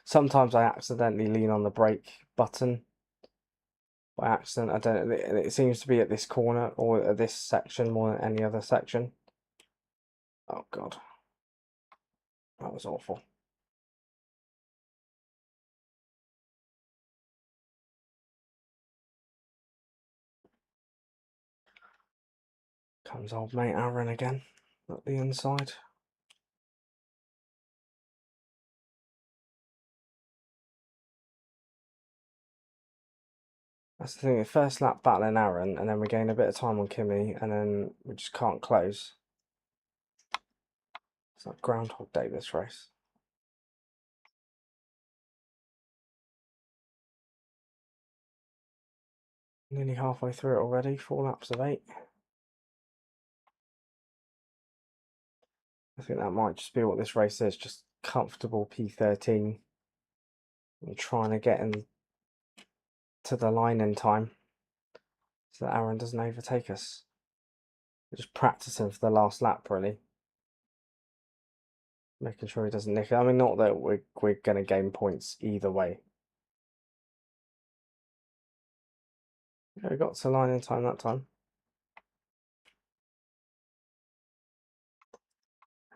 Sometimes I accidentally lean on the brake button by accident. I don't. It seems to be at this corner or at this section more than any other section. Oh God, that was awful. Comes old mate Aaron again at the inside. That's the thing. The first lap battling Aaron, and then we gain a bit of time on Kimi, and then we just can't close. It's like Groundhog Day, this race. Nearly halfway through it already. 4 laps of 8. I think that might just be what this race is. Just comfortable P13. And trying to get in to the line in time so that Aaron doesn't overtake us. We're just practicing for the last lap, really. Making sure he doesn't nick it. I mean, not that we're going to gain points either way. Yeah, we got to line in time that time.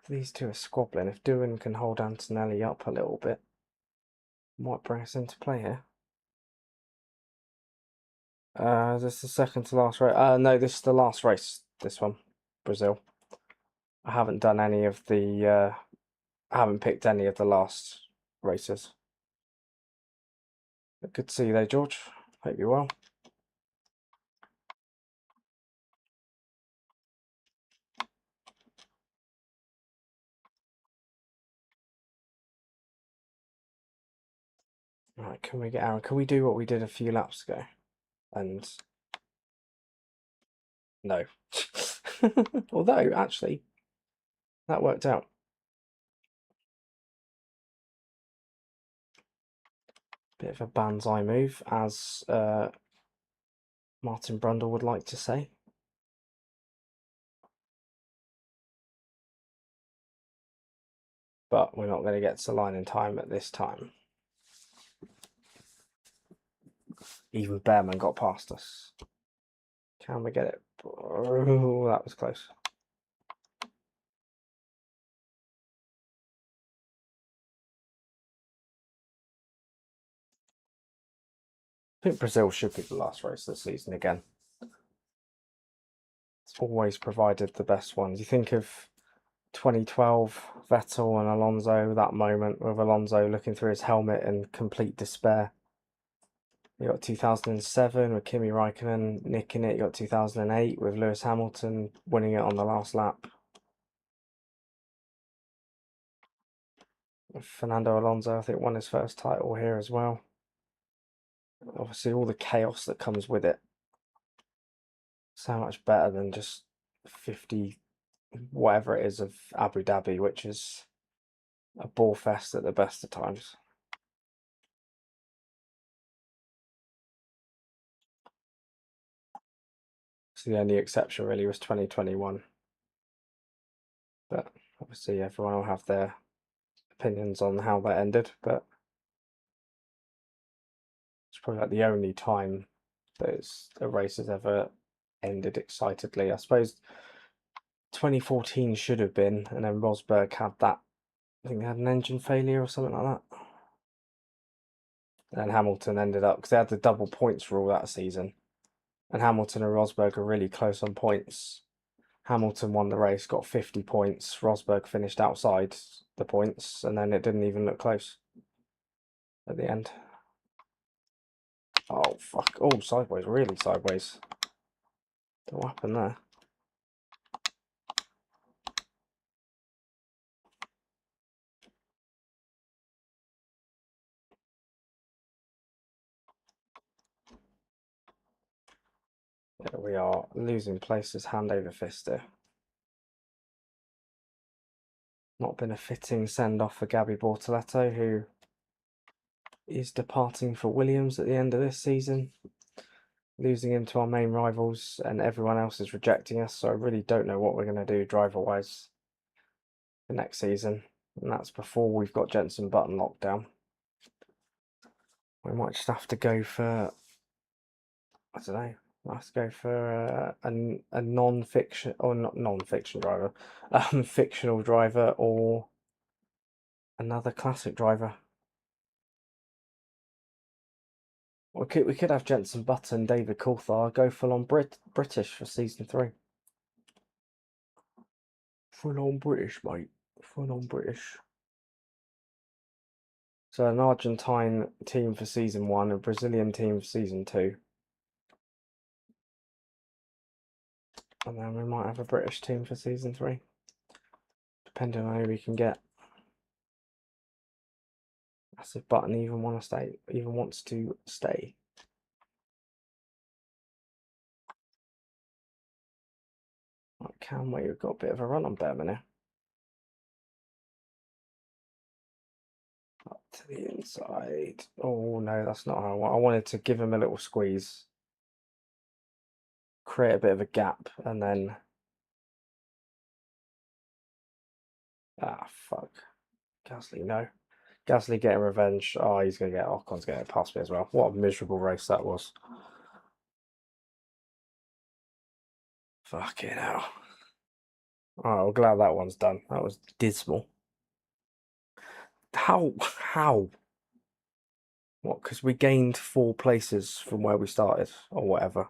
These two are squabbling. If Doohan can hold Antonelli up a little bit, might bring us into play here. Is this the second to last race? No, this is the last race. This one, Brazil. I haven't done any of the. I haven't picked any of the last races. Good to see you there, George. Hope you're well. Right, can we get Aaron? Can we do what we did a few laps ago? And no. Although, actually, that worked out. Bit of a banzai move, as Martin Brundle would like to say. But we're not going to get to the line in time at this time. Even Bearman got past us. Can we get it? Oh, that was close. I think Brazil should be the last race of the season again. It's always provided the best ones. You think of 2012, Vettel and Alonso, that moment with Alonso looking through his helmet in complete despair. You got 2007 with Kimi Raikkonen nicking it. You got 2008 with Lewis Hamilton winning it on the last lap. Fernando Alonso, I think, won his first title here as well. Obviously, all the chaos that comes with it. So much better than just 50, whatever it is, of Abu Dhabi, which is a ball fest at the best of times. So the only exception really was 2021. But obviously everyone will have their opinions on how that ended, but it's probably like the only time that a race has ever ended excitedly. I suppose 2014 should have been, and then Rosberg had that, I think they had an engine failure or something like that. And Hamilton ended up, because they had the double points rule that season, and Hamilton and Rosberg are really close on points. Hamilton won the race, got 50 points. Rosberg finished outside the points, and then it didn't even look close at the end. Oh, fuck. Oh, sideways. Really sideways. What happened there? Yeah, we are losing places hand over fist here. Not been a fitting send-off for Gabby Bortoletto, who is departing for Williams at the end of this season. Losing him to our main rivals, and everyone else is rejecting us, so I really don't know what we're going to do driver-wise for next season. And that's before we've got Jenson Button locked down. We might just have to go for, I don't know, we'll have to go for a non-fiction, or not non-fiction driver, fictional driver, or another classic driver. We could have Jenson Button, David Coulthard go full on British for season 3. Full on British, mate. Full on British. So an Argentine team for season 1, a Brazilian team for season 2. And then we might have a British team for season 3. Depending on who we can get. That's if Button even wants to stay. I can't wait, we've got a bit of a run on Bearman here. Up to the inside. Oh no, that's not how I want. I wanted to give him a little squeeze. Create a bit of a gap and then... Ah, fuck. Gasly, no. Gasly getting revenge. Oh, he's going to get... Ocon's getting past me as well. What a miserable race that was. Fucking hell. Oh, I'm glad that one's done. That was dismal. How? How? What, because we gained 4 places from where we started, or whatever.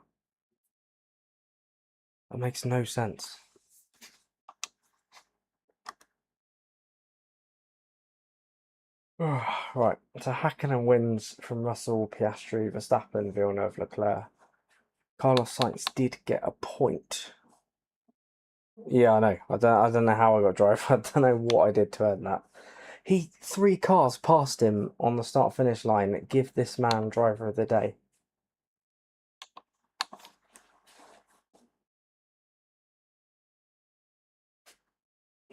That makes no sense. Right, so Hakkinen wins from Russell, Piastri, Verstappen, Villeneuve, Leclerc. Carlos Sainz did get a point. Yeah, I know. I don't know how I got drive. I don't know what I did to earn that. 3 cars passed him on the start-finish line. Give this man driver of the day.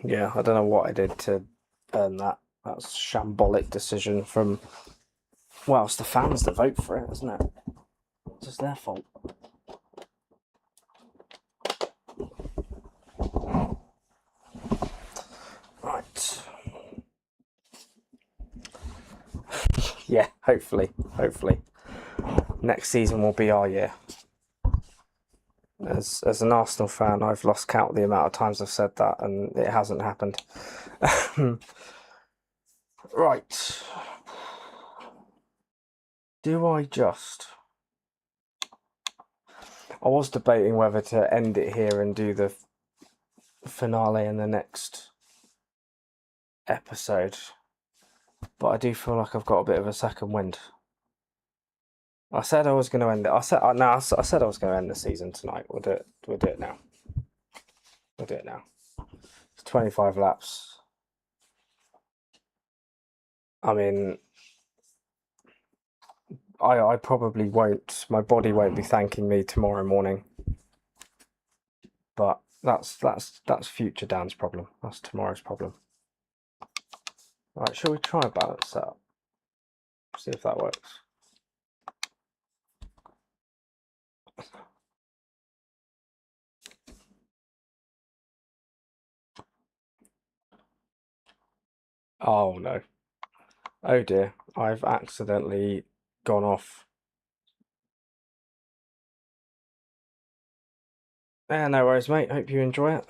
Yeah, I don't know what I did to earn that. That's a shambolic decision from... Well, it's the fans that vote for it, isn't it? It's just their fault. Right. Yeah, hopefully. Next season will be our year. As an Arsenal fan, I've lost count of the amount of times I've said that, and it hasn't happened. Right. Do I just... I was debating whether to end it here and do the finale in the next episode, but I do feel like I've got a bit of a second wind. I said I was going to end it. I said I was going to end the season tonight. We'll do it now. It's 25 laps. I mean, I probably won't. My body won't be thanking me tomorrow morning. But that's future Dan's problem. That's tomorrow's problem. Right, shall we try a balance setup? See if that works. Oh no. Oh dear, I've accidentally gone off. Yeah, no worries, mate. Hope you enjoy it.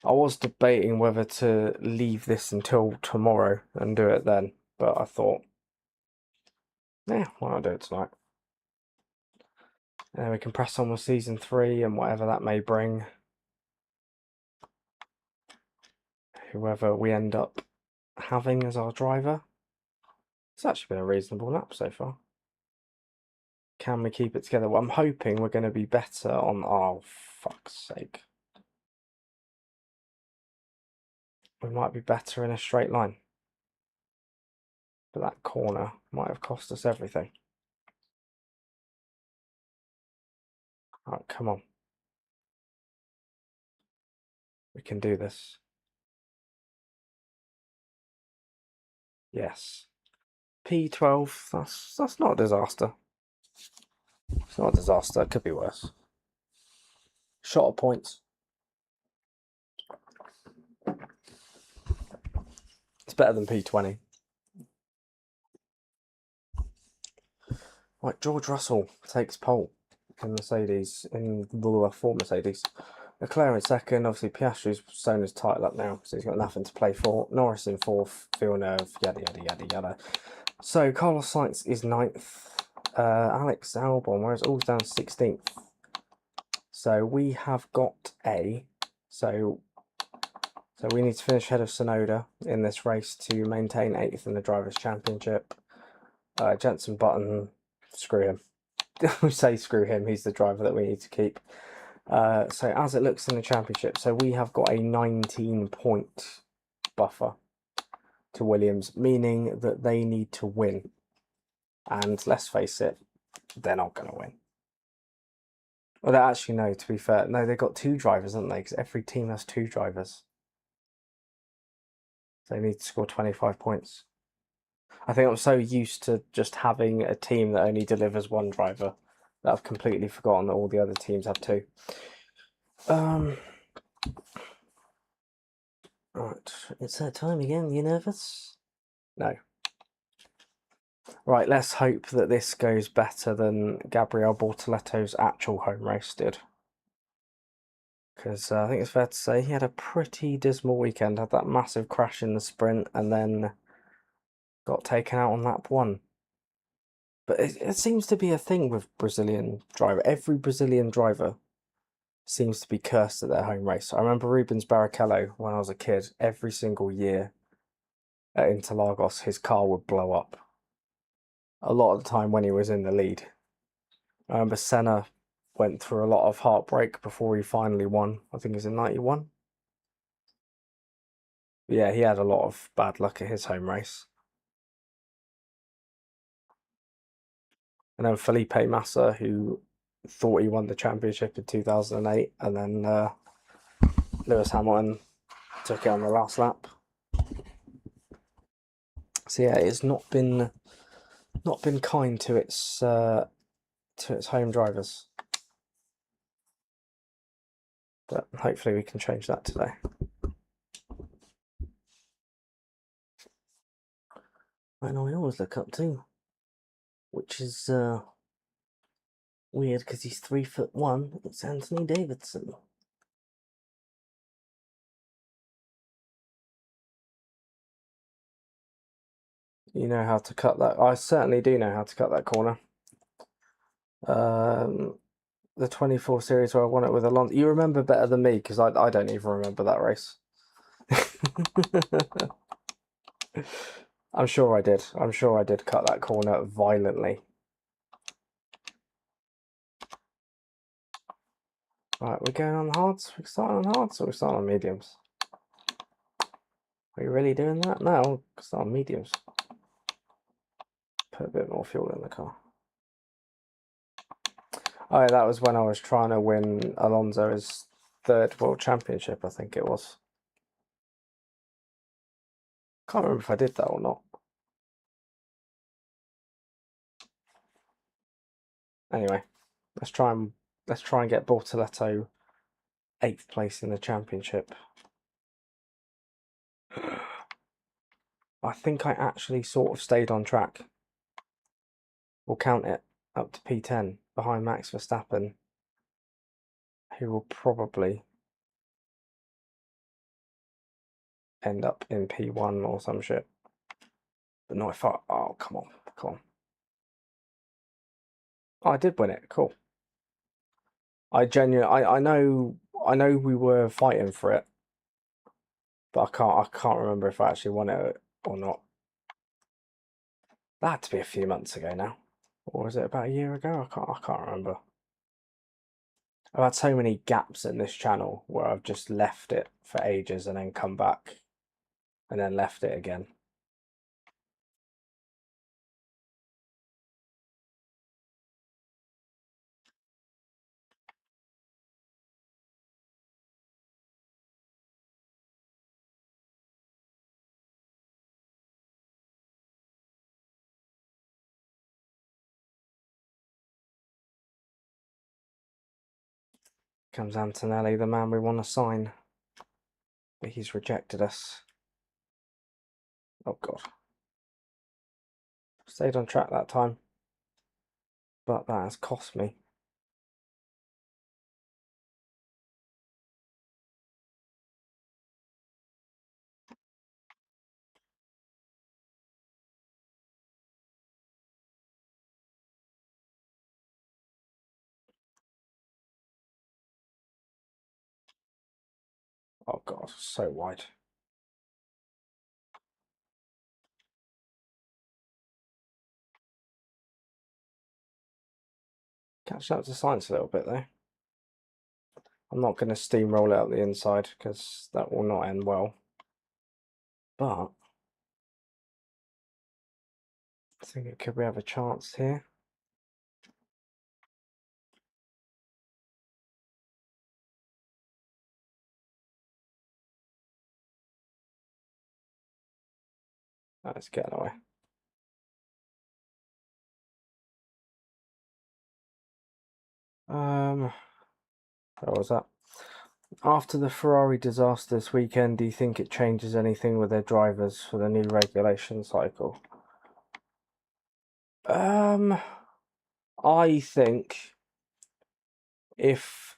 I was debating whether to leave this until tomorrow and do it then, but I thought, yeah, why not do it tonight? And then we can press on with season 3 and whatever that may bring. Whoever we end up having as our driver. It's actually been a reasonable lap so far. Can we keep it together? Well, I'm hoping we're going to be better on... Oh, fuck's sake. We might be better in a straight line. But that corner might have cost us everything. Alright, come on. We can do this. Yes. P12, that's not a disaster. It's not a disaster, it could be worse. Shot of points. It's better than P20. Right, George Russell takes pole in Mercedes, in the for Mercedes. Leclerc in second, obviously Piastri's sewn his title up now, so he's got nothing to play for. Norris in fourth, Villeneuve, yada yada yada yada. So Carlos Sainz is 9th, Alex Albon, whereas all's down 16th. So we have got so we need to finish ahead of Tsunoda in this race to maintain 8th in the Drivers' Championship. Jenson Button, screw him. We say screw him, he's the driver that we need to keep. So as it looks in the championship, so we have got a 19-point buffer to Williams, meaning that they need to win. And let's face it, they're not going to win. Well, actually, no, to be fair, no, they've got 2 drivers, haven't they? Because every team has 2 drivers. So they need to score 25 points. I think I'm so used to just having a team that only delivers 1 driver that I've completely forgotten that all the other teams have 2. Right, it's that time again. You nervous? No. Right, let's hope that this goes better than Gabriel Bortoletto's actual home race did. Because I think it's fair to say he had a pretty dismal weekend. Had that massive crash in the sprint and then got taken out on lap 1. But it seems to be a thing with Brazilian driver. Every Brazilian driver seems to be cursed at their home race. I remember Rubens Barrichello when I was a kid. Every single year at Interlagos, his car would blow up. A lot of the time when he was in the lead. I remember Senna went through a lot of heartbreak before he finally won. I think it was in 91. Yeah, he had a lot of bad luck at his home race. And then Felipe Massa, who thought he won the championship in 2008, and then Lewis Hamilton took it on the last lap. So yeah, it's not been kind to its home drivers, but hopefully we can change that today. I know I always look up to, which is weird because he's 3'1". It's Anthony Davidson. You know how to cut that. I certainly do know how to cut that corner. The 24 series where I won it with Alonso. You remember better than me because I don't even remember that race. I'm sure I did. I'm sure I did cut that corner violently. Right, we're going on hards. We're starting on hards, or we're starting on mediums. Are you really doing that? No, we'll start on mediums. Put a bit more fuel in the car. Oh, yeah, that was when I was trying to win Alonso's third world championship, I think it was. Can't remember if I did that or not. Anyway, let's try and get Bortoletto 8th place in the championship. I think I actually sort of stayed on track. We'll count it up to P10 behind Max Verstappen, who will probably end up in P1 or some shit. But not if I... Oh, come on. Oh, I did win it. Cool. I know we were fighting for it, but I can't remember if I actually won it or not. That had to be a few months ago now. Or was it about a year ago? I can't remember. I've had so many gaps in this channel where I've just left it for ages and then come back and then left it again. Comes Antonelli, the man we want to sign, but he's rejected us. Oh God. Stayed on track that time, but that has cost me. Oh God, so wide. Catching up to science a little bit though. I'm not going to steamroll it out the inside because that will not end well. But I think could we have a chance here? Let's get away. Where was that? After the Ferrari disaster this weekend, do you think it changes anything with their drivers for the new regulation cycle? I think if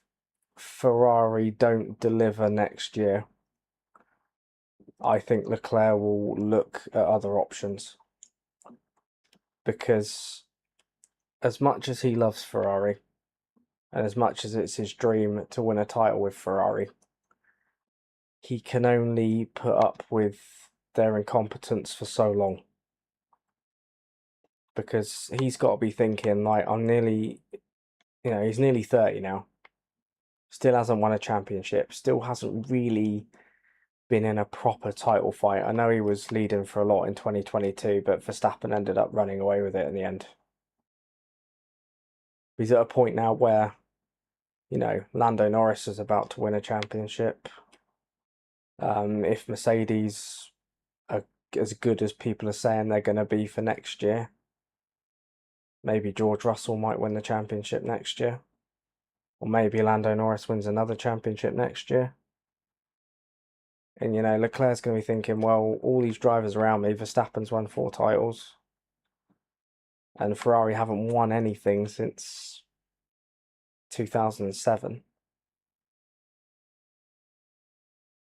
Ferrari don't deliver next year, I think Leclerc will look at other options. Because as much as he loves Ferrari, and as much as it's his dream to win a title with Ferrari, he can only put up with their incompetence for so long. Because he's got to be thinking, like, he's nearly 30 now. Still hasn't won a championship. Still hasn't really been in a proper title fight. I know he was leading for a lot in 2022, but Verstappen ended up running away with it in the end. He's at a point now where, Lando Norris is about to win a championship. If Mercedes are as good as people are saying they're going to be for next year, maybe George Russell might win the championship next year. Or maybe Lando Norris wins another championship next year. And, Leclerc's going to be thinking, well, all these drivers around me, Verstappen's won 4 titles. And Ferrari haven't won anything since 2007.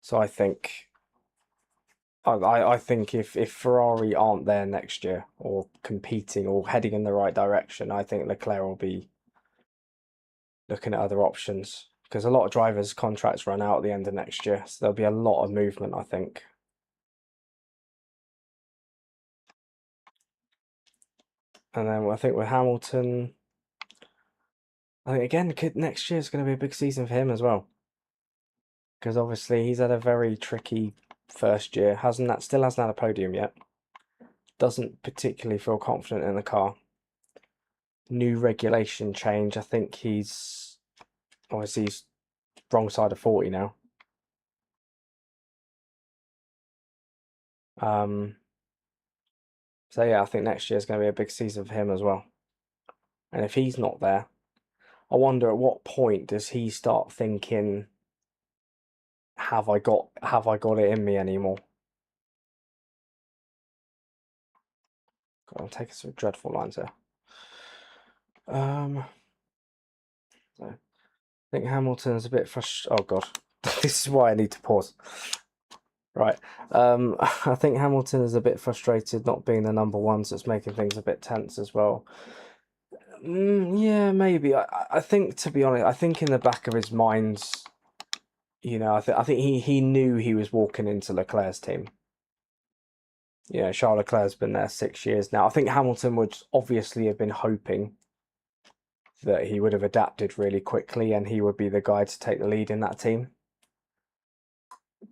So I think if Ferrari aren't there next year or competing or heading in the right direction, I think Leclerc will be looking at other options because a lot of drivers' contracts run out at the end of next year. So there'll be a lot of movement, I think. And then I think with Hamilton, I think again, next year is going to be a big season for him as well. Because obviously he's had a very tricky first year. Still hasn't had a podium yet. Doesn't particularly feel confident in the car. New regulation change. I think he's wrong side of 40 now. So yeah, I think next year is going to be a big season for him as well. And if he's not there, I wonder at what point does he start thinking, have I got it in me anymore? God, I'm taking some dreadful lines here. So I think Hamilton's a bit frustrated. Oh God, this is why I need to pause. Right. I think Hamilton is a bit frustrated not being the number one, so it's making things a bit tense as well. Yeah, maybe. I think, to be honest, I think in the back of his mind, I think he knew he was walking into Leclerc's team. Charles Leclerc's been there 6 years now. I think Hamilton would obviously have been hoping that he would have adapted really quickly and he would be the guy to take the lead in that team.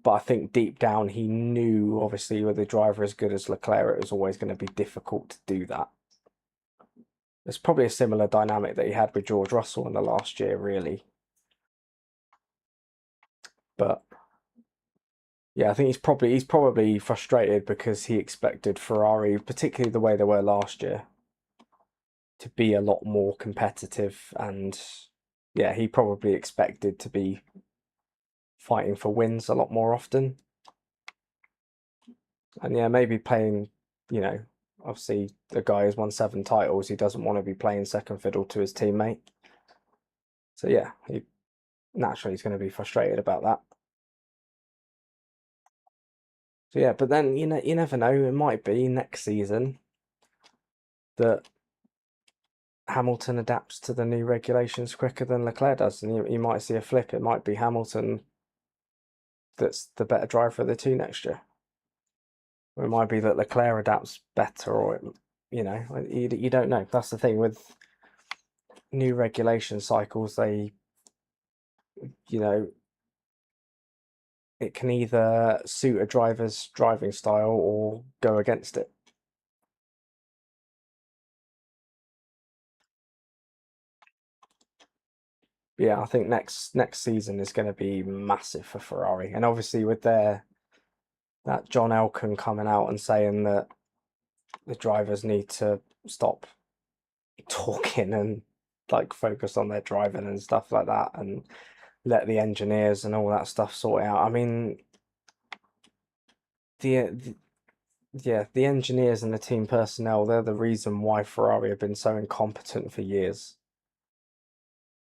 But I think deep down he knew, obviously, with a driver as good as Leclerc, it was always going to be difficult to do that. It's probably a similar dynamic that he had with George Russell in the last year, really. But yeah, I think he's probably frustrated because he expected Ferrari, particularly the way they were last year, to be a lot more competitive, and yeah, he probably expected to be fighting for wins a lot more often. And yeah, maybe playing, obviously the guy who's won 7 titles, he doesn't want to be playing second fiddle to his teammate. So yeah, he naturally is going to be frustrated about that. So yeah, but then you never know. It might be next season that Hamilton adapts to the new regulations quicker than Leclerc does, and you might see a flip. It might be Hamilton that's the better driver of the two next year. Or it might be that Leclerc adapts better, or you don't know. That's the thing with new regulation cycles. They, it can either suit a driver's driving style or go against it. Yeah, I think next season is going to be massive for Ferrari, and obviously with that John Elkann coming out and saying that the drivers need to stop talking and like focus on their driving and stuff like that, and let the engineers and all that stuff sort it out. I mean, the engineers and the team personnel, they're the reason why Ferrari have been so incompetent for years.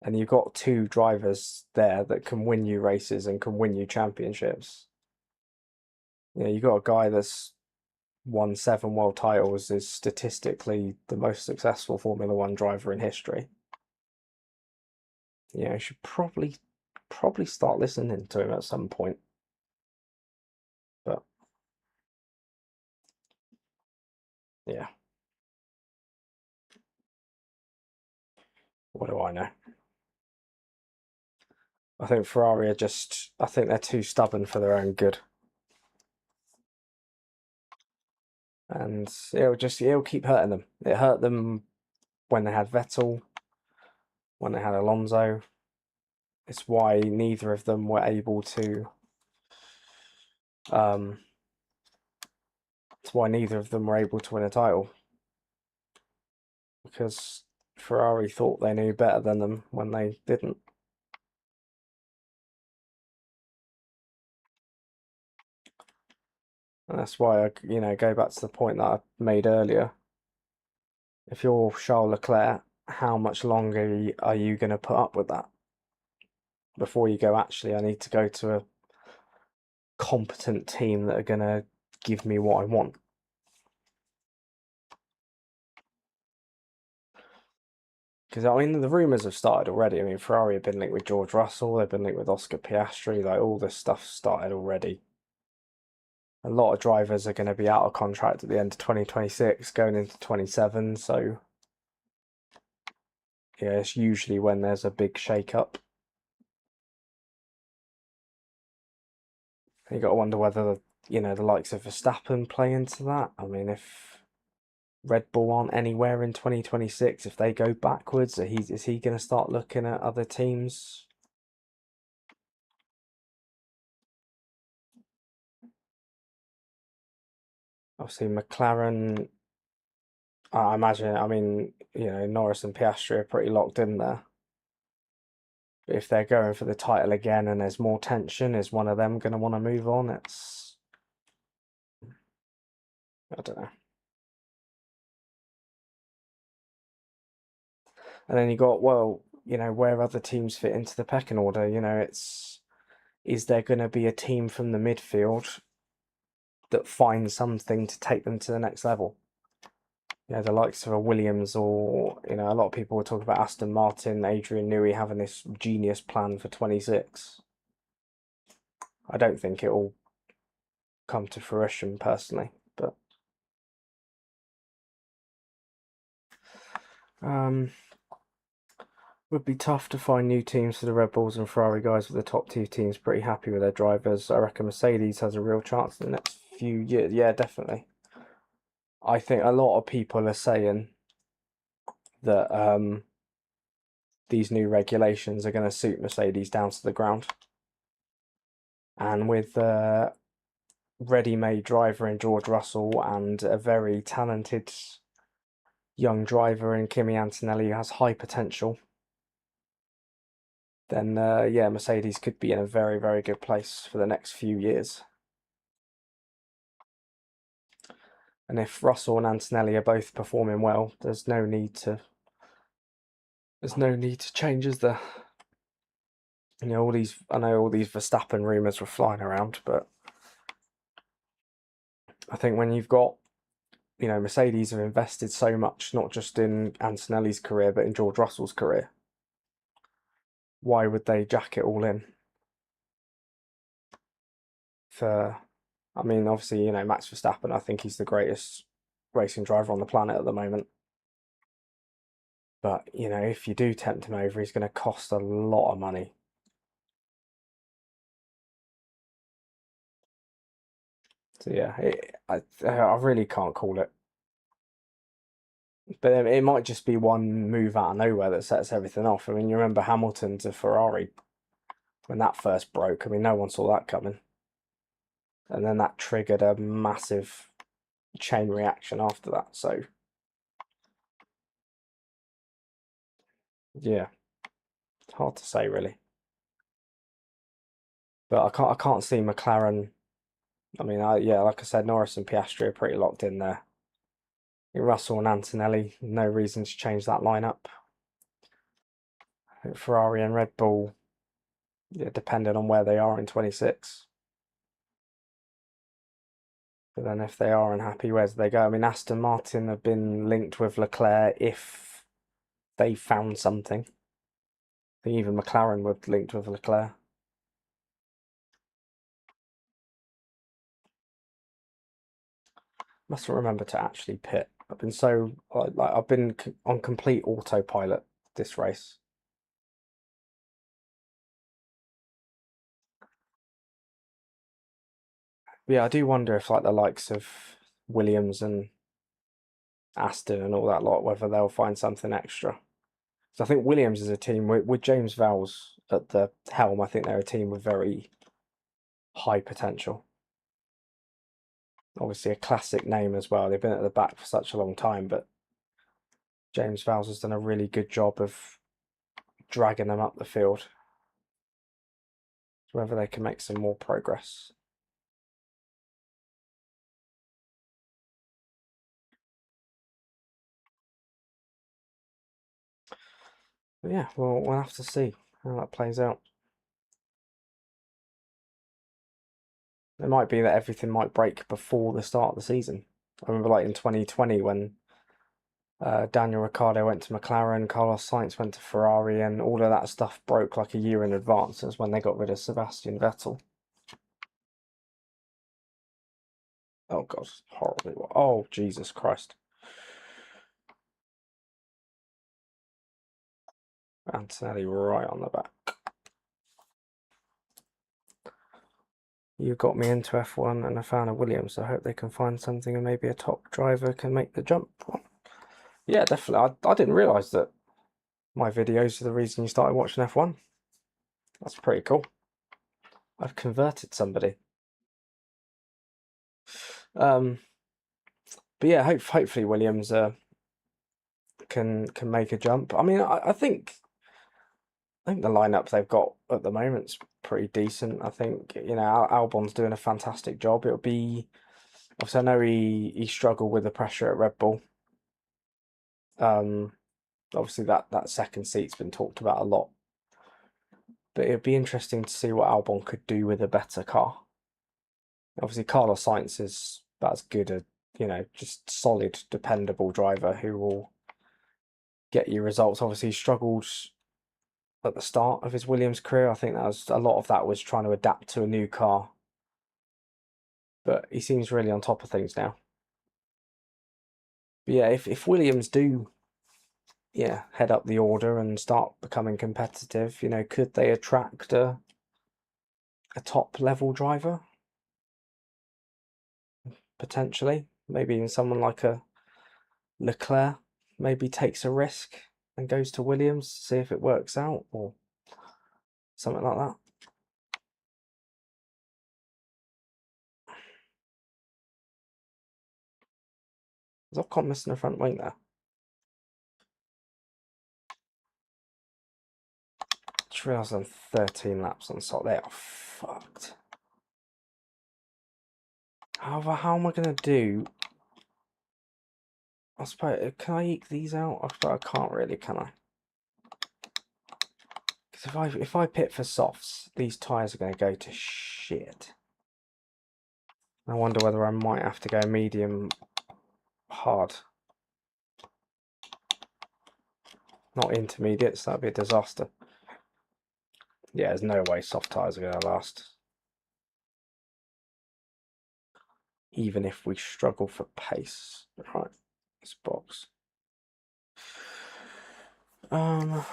And you've got 2 drivers there that can win you races and can win you championships. You've got a guy that's won 7 world titles, is statistically the most successful Formula One driver in history. You should probably start listening to him at some point. But yeah, what do I know? I think Ferrari I think they're too stubborn for their own good. and it'll keep hurting them. It hurt them when they had Vettel, when they had Alonso. It's why neither of them were able to. It's why neither of them were able to win a title, because Ferrari thought they knew better than them when they didn't. And that's why I go back to the point that I made earlier. If you're Charles Leclerc, how much longer are you going to put up with that before you go, actually, I need to go to a competent team that are going to give me what I want? Because, I mean, the rumours have started already. I mean, Ferrari have been linked with George Russell, they've been linked with Oscar Piastri, like, all this stuff started already. A lot of drivers are going to be out of contract at the end of 2026, going into 27, so yeah, it's usually when there's a big shake-up. You got to wonder whether, the likes of Verstappen play into that. I mean, if Red Bull aren't anywhere in 2026, if they go backwards, is he going to start looking at other teams? Obviously, McLaren, I imagine, I mean, Norris and Piastri are pretty locked in there. But if they're going for the title again and there's more tension, is one of them going to want to move on? I don't know. And then you got, well, where other teams fit into the pecking order. Is there going to be a team from the midfield that finds something to take them to the next level? The likes of a Williams, or a lot of people were talking about Aston Martin, Adrian Newey having this genius plan for 26. I don't think it will come to fruition personally, but would be tough to find new teams for the Red Bulls and Ferrari guys, with the top two teams pretty happy with their drivers. I reckon Mercedes has a real chance in the next few years. Yeah, definitely. I think a lot of people are saying that these new regulations are going to suit Mercedes down to the ground. And with ready-made driver in George Russell and a very talented young driver in Kimi Antonelli who has high potential, then yeah, Mercedes could be in a very, very good place for the next few years. And if Russell and Antonelli are both performing well, there's no need to change, is there? I know all these Verstappen rumours were flying around, but I think when you've got, Mercedes have invested so much, not just in Antonelli's career, but in George Russell's career, why would they jack it all in? I mean, obviously, Max Verstappen, I think he's the greatest racing driver on the planet at the moment. But, if you do tempt him over, he's going to cost a lot of money. So, yeah, I really can't call it. But it might just be one move out of nowhere that sets everything off. I mean, you remember Hamilton to Ferrari when that first broke. I mean, no one saw that coming. And then that triggered a massive chain reaction after that. So, yeah, it's hard to say, really. But I can't see McLaren. I mean, like I said, Norris and Piastri are pretty locked in there. Russell and Antonelli, no reason to change that lineup. Ferrari and Red Bull, yeah, depending on where they are in 26. But then if they are unhappy, where do they go? I mean, Aston Martin have been linked with Leclerc if they found something. I think even McLaren were linked with Leclerc. Mustn't remember to actually pit. I've been so I've been on complete autopilot this race. But yeah, I do wonder if the likes of Williams and Aston and all that lot, whether they'll find something extra. So I think Williams is a team with James Vowles at the helm. I think they're a team with very high potential. Obviously a classic name as well. They've been at the back for such a long time, but James Vowles has done a really good job of dragging them up the field. So whether they can make some more progress. But yeah, well, we'll have to see how that plays out. It might be that everything might break before the start of the season. I remember like in 2020 when Daniel Ricciardo went to McLaren, Carlos Sainz went to Ferrari, and all of that stuff broke like a year in advance. That's when they got rid of Sebastian Vettel. Oh God, horribly. Oh Jesus Christ! Antonelli right on the back. You got me into F1 and I found a Williams. I hope they can find something and maybe a top driver can make the jump. Yeah, definitely. I didn't realise that my videos are the reason you started watching F1. That's pretty cool. I've converted somebody. But yeah, hopefully Williams can make a jump. I mean, I think the lineup they've got at the moment's pretty decent. I think Albon's doing a fantastic job. It'll be obviously I know he struggled with the pressure at Red Bull. Obviously that second seat's been talked about a lot, but it'd be interesting to see what Albon could do with a better car. Obviously, Carlos Sainz is about as good a just solid, dependable driver who will get you results. Obviously, he struggled at the start of his Williams career. I think that was a lot of that was trying to adapt to a new car, but he seems really on top of things now. But yeah, if Williams do head up the order and start becoming competitive, could they attract a top level driver? Potentially. Maybe even someone like a Leclerc maybe takes a risk and goes to Williams, see if it works out, or something like that. Is Ocon missing the front wing there? 13 laps on salt. They are fucked. However, how am I going to do? I suppose, can I eke these out? I suppose I can't really, can I? Because if I pit for softs, these tyres are going to go to shit. I wonder whether I might have to go medium hard. Not intermediates, that'd be a disaster. Yeah, there's no way soft tyres are going to last. Even if we struggle for pace. Right, this box. I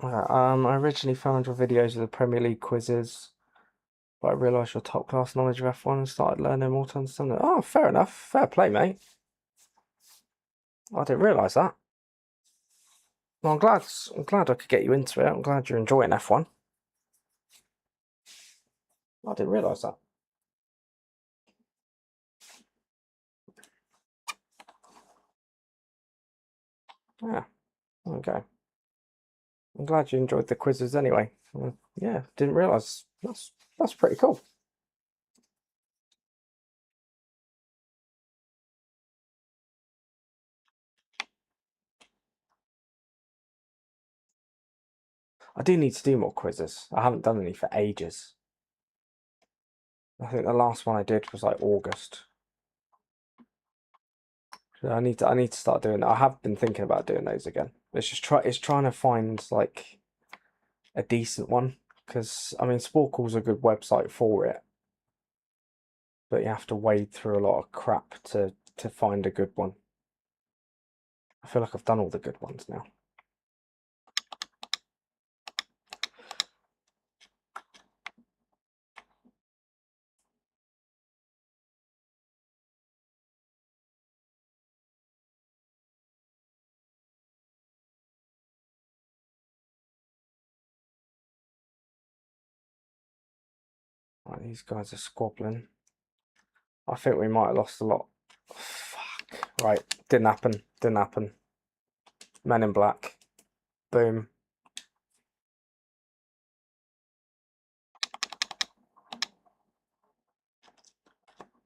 originally found your videos of the Premier League quizzes, but I realised your top class knowledge of F1 and started learning more to understand it. Oh, fair enough. Fair play, mate. I didn't realise that. Well, I'm glad I could get you into it. I'm glad you're enjoying F1. I didn't realise that. Yeah, okay. I'm glad you enjoyed the quizzes anyway. Yeah, didn't realise. That's pretty cool. I do need to do more quizzes. I haven't done any for ages. I think the last one I did was like August. So I need to start doing that. I have been thinking about doing those again. It's trying to find like a decent one, because I mean Sporkle's a good website for it, but you have to wade through a lot of crap to find a good one. I feel like I've done all the good ones now. Right, these guys are squabbling. I think we might have lost a lot. Fuck. Right, didn't happen. Didn't happen. Men in black. Boom.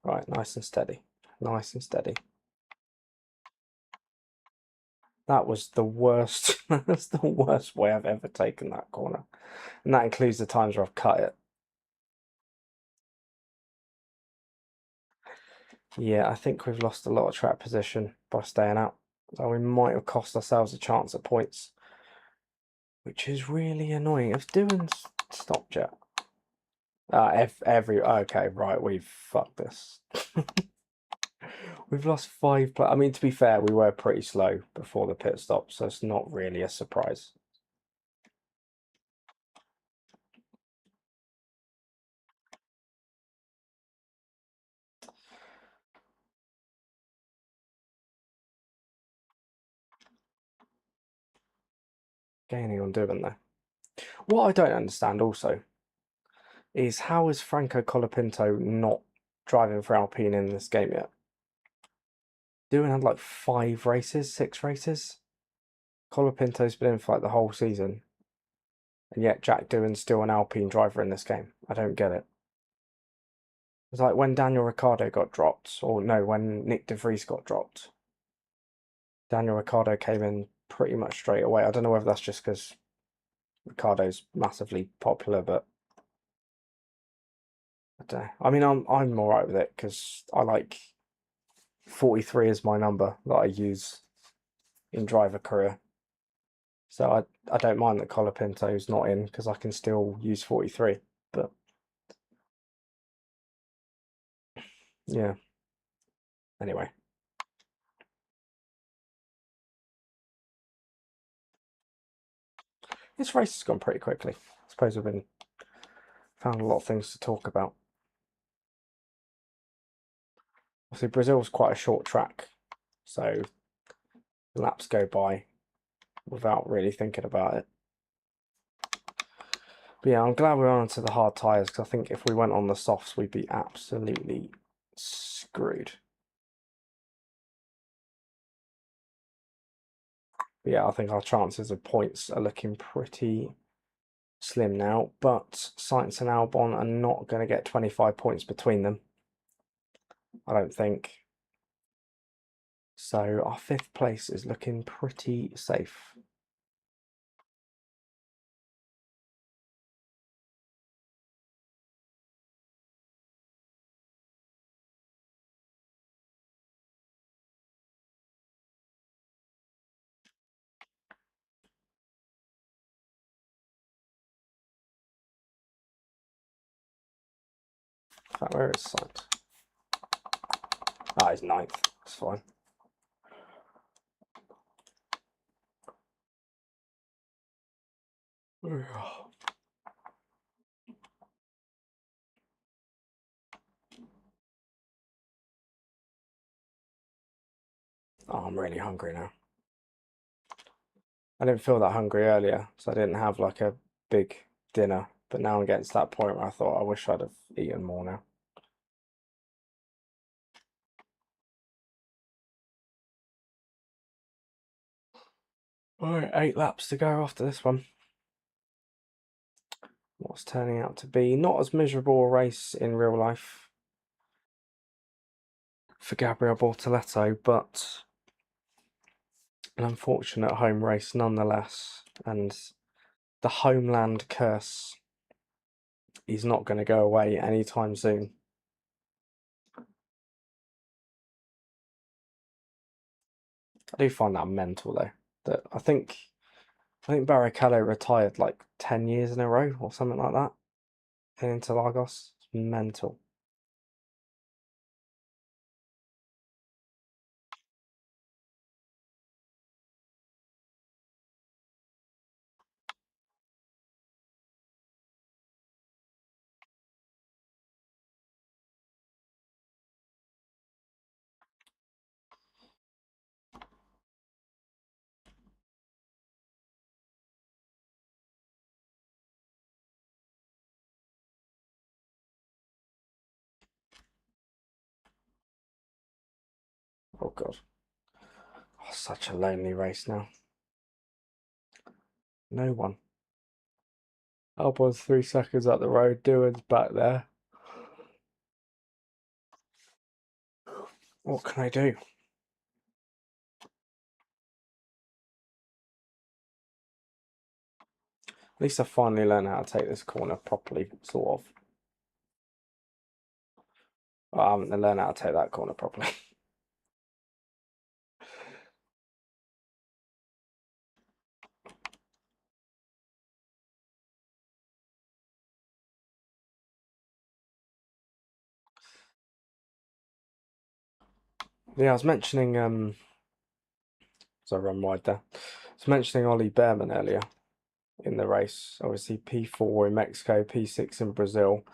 Right, nice and steady. Nice and steady. That was the worst. That's the worst way I've ever taken that corner. And that includes the times where I've cut it. Yeah, I think we've lost a lot of track position by staying out. So we might have cost ourselves a chance at points, which is really annoying. If Doohan's stopped yet. Okay, right, we've fucked this. We've lost 5 I mean, to be fair, we were pretty slow before the pit stop, so it's not really a surprise. Gaining on Doohan though. What I don't understand also is how is Franco Colapinto not driving for Alpine in this game yet? Doohan had like 5 races, 6 races. Colapinto's been in for like the whole season, and yet Jack Doohan's still an Alpine driver in this game. I don't get it. It's like when Daniel Ricciardo got dropped, or no, when Nick De Vries got dropped. Daniel Ricciardo came in pretty much straight away. I don't know whether that's just because Ricciardo's massively popular, but I don't know. I mean, I'm alright with it because I like 43 is my number that I use in driver career. So I don't mind that Colapinto's not in because I can still use 43. But yeah. Anyway. This race has gone pretty quickly. I suppose we've found a lot of things to talk about. Obviously, Brazil's quite a short track, so laps go by without really thinking about it. But yeah, I'm glad we're on to the hard tyres because I think if we went on the softs, we'd be absolutely screwed. But yeah, I think our chances of points are looking pretty slim now, but Sainz and Albon are not going to get 25 points between them, I don't think. So our 5th place is looking pretty safe. In fact, where is Sainz? Ah, he's 9th. It's fine. Oh, I'm really hungry now. I didn't feel that hungry earlier, so I didn't have like a big dinner. But now I'm getting to that point where I thought I wish I'd have eaten more now. Alright, 8 laps to go after this one. What's turning out to be not as miserable a race in real life for Gabriel Bortoleto, but an unfortunate home race nonetheless. And the homeland curse is not going to go away anytime soon. I do find that mental though. That I think Barrichello retired like 10 years in a row or something like that in Interlagos. It's mental. Oh god. Oh, such a lonely race now. No one. Albon's 3 seconds up the road. Doohan's back there. What can I do? At least I finally learned how to take this corner properly, sort of. Well, I haven't learned how to take that corner properly. Yeah, I was mentioning, so I run wide there. I was mentioning Ollie Behrman earlier in the race. Obviously, P4 in Mexico, P6 in Brazil.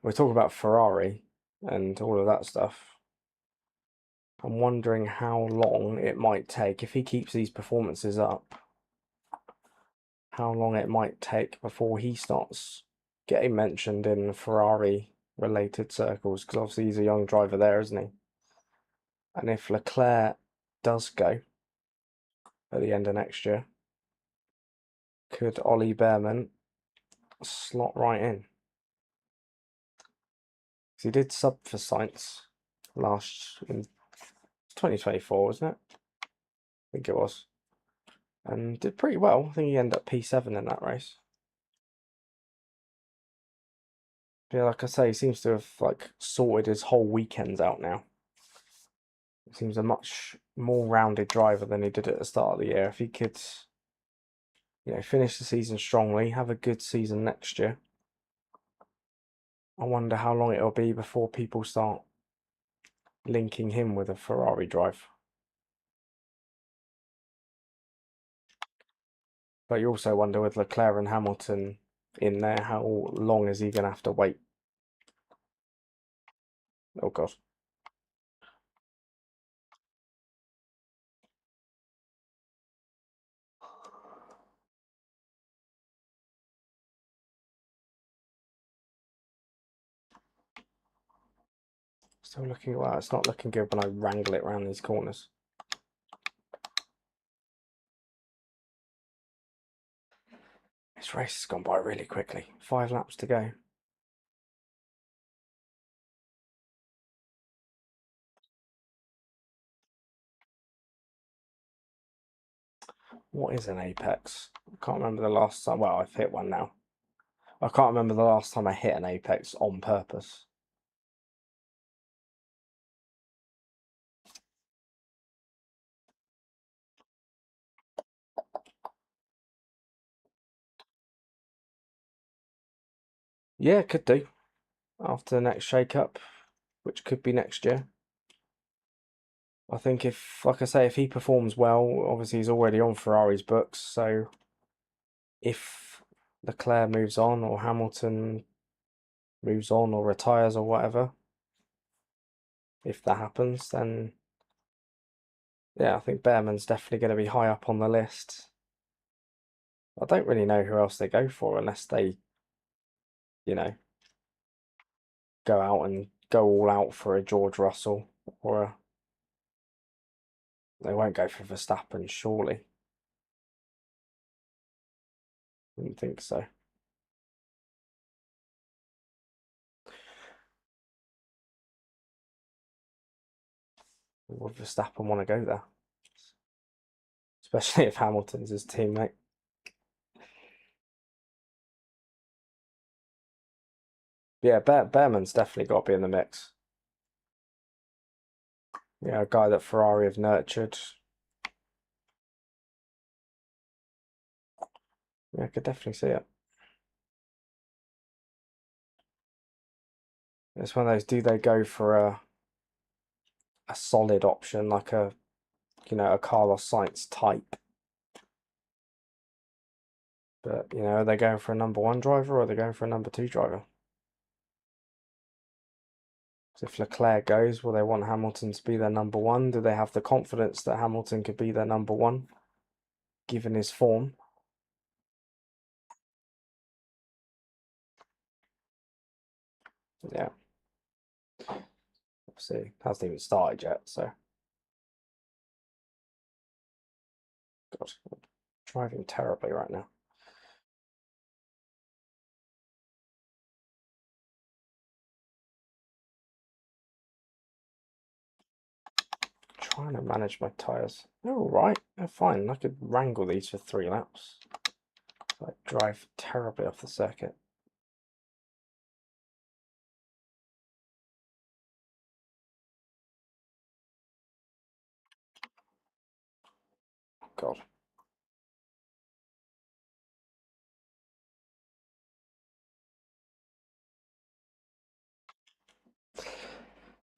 We're talking about Ferrari and all of that stuff. I'm wondering how long it might take if he keeps these performances up. How long it might take before he starts getting mentioned in Ferrari related circles, because obviously he's a young driver there, isn't he? And if Leclerc does go at the end of next year, could Ollie Behrman slot right in? Because he did sub for Sainz last in 2024, wasn't it? I think it was. And did pretty well. I think he ended up P7 in that race. Yeah, like I say, he seems to have like sorted his whole weekends out now. He seems a much more rounded driver than he did at the start of the year. If he could, finish the season strongly, have a good season next year, I wonder how long it'll be before people start linking him with a Ferrari drive. But you also wonder with Leclerc and Hamilton in there, how long is he going to have to wait? Oh God. Still looking, well, it's not looking good when I wrangle it around these corners. This race has gone by really quickly. 5 laps to go. What is an apex? I can't remember the last time. Well, I've hit one now. I can't remember the last time I hit an apex on purpose. Yeah, could do. After the next shake-up, which could be next year. I think if, like I say, if he performs well, obviously he's already on Ferrari's books, so if Leclerc moves on or Hamilton moves on or retires or whatever, if that happens, then yeah, I think Behrman's definitely going to be high up on the list. I don't really know who else they go for unless they, you know, go out and go all out for a George Russell or they won't go for Verstappen, surely. Wouldn't think so. Would Verstappen want to go there? Especially if Hamilton's his teammate. Yeah, Behrman's definitely got to be in the mix. Yeah, a guy that Ferrari have nurtured. Yeah, I could definitely see it. It's one of those, do they go for a solid option like a Carlos Sainz type? But, are they going for a number 1 driver or are they going for a number 2 driver? So if Leclerc goes, will they want Hamilton to be their number 1? Do they have the confidence that Hamilton could be their number 1, given his form? Yeah. Obviously, hasn't even started yet, so God, I'm driving terribly right now. Trying to manage my tyres. They're alright, they're fine. I could wrangle these for 3 laps. I drive terribly off the circuit. God.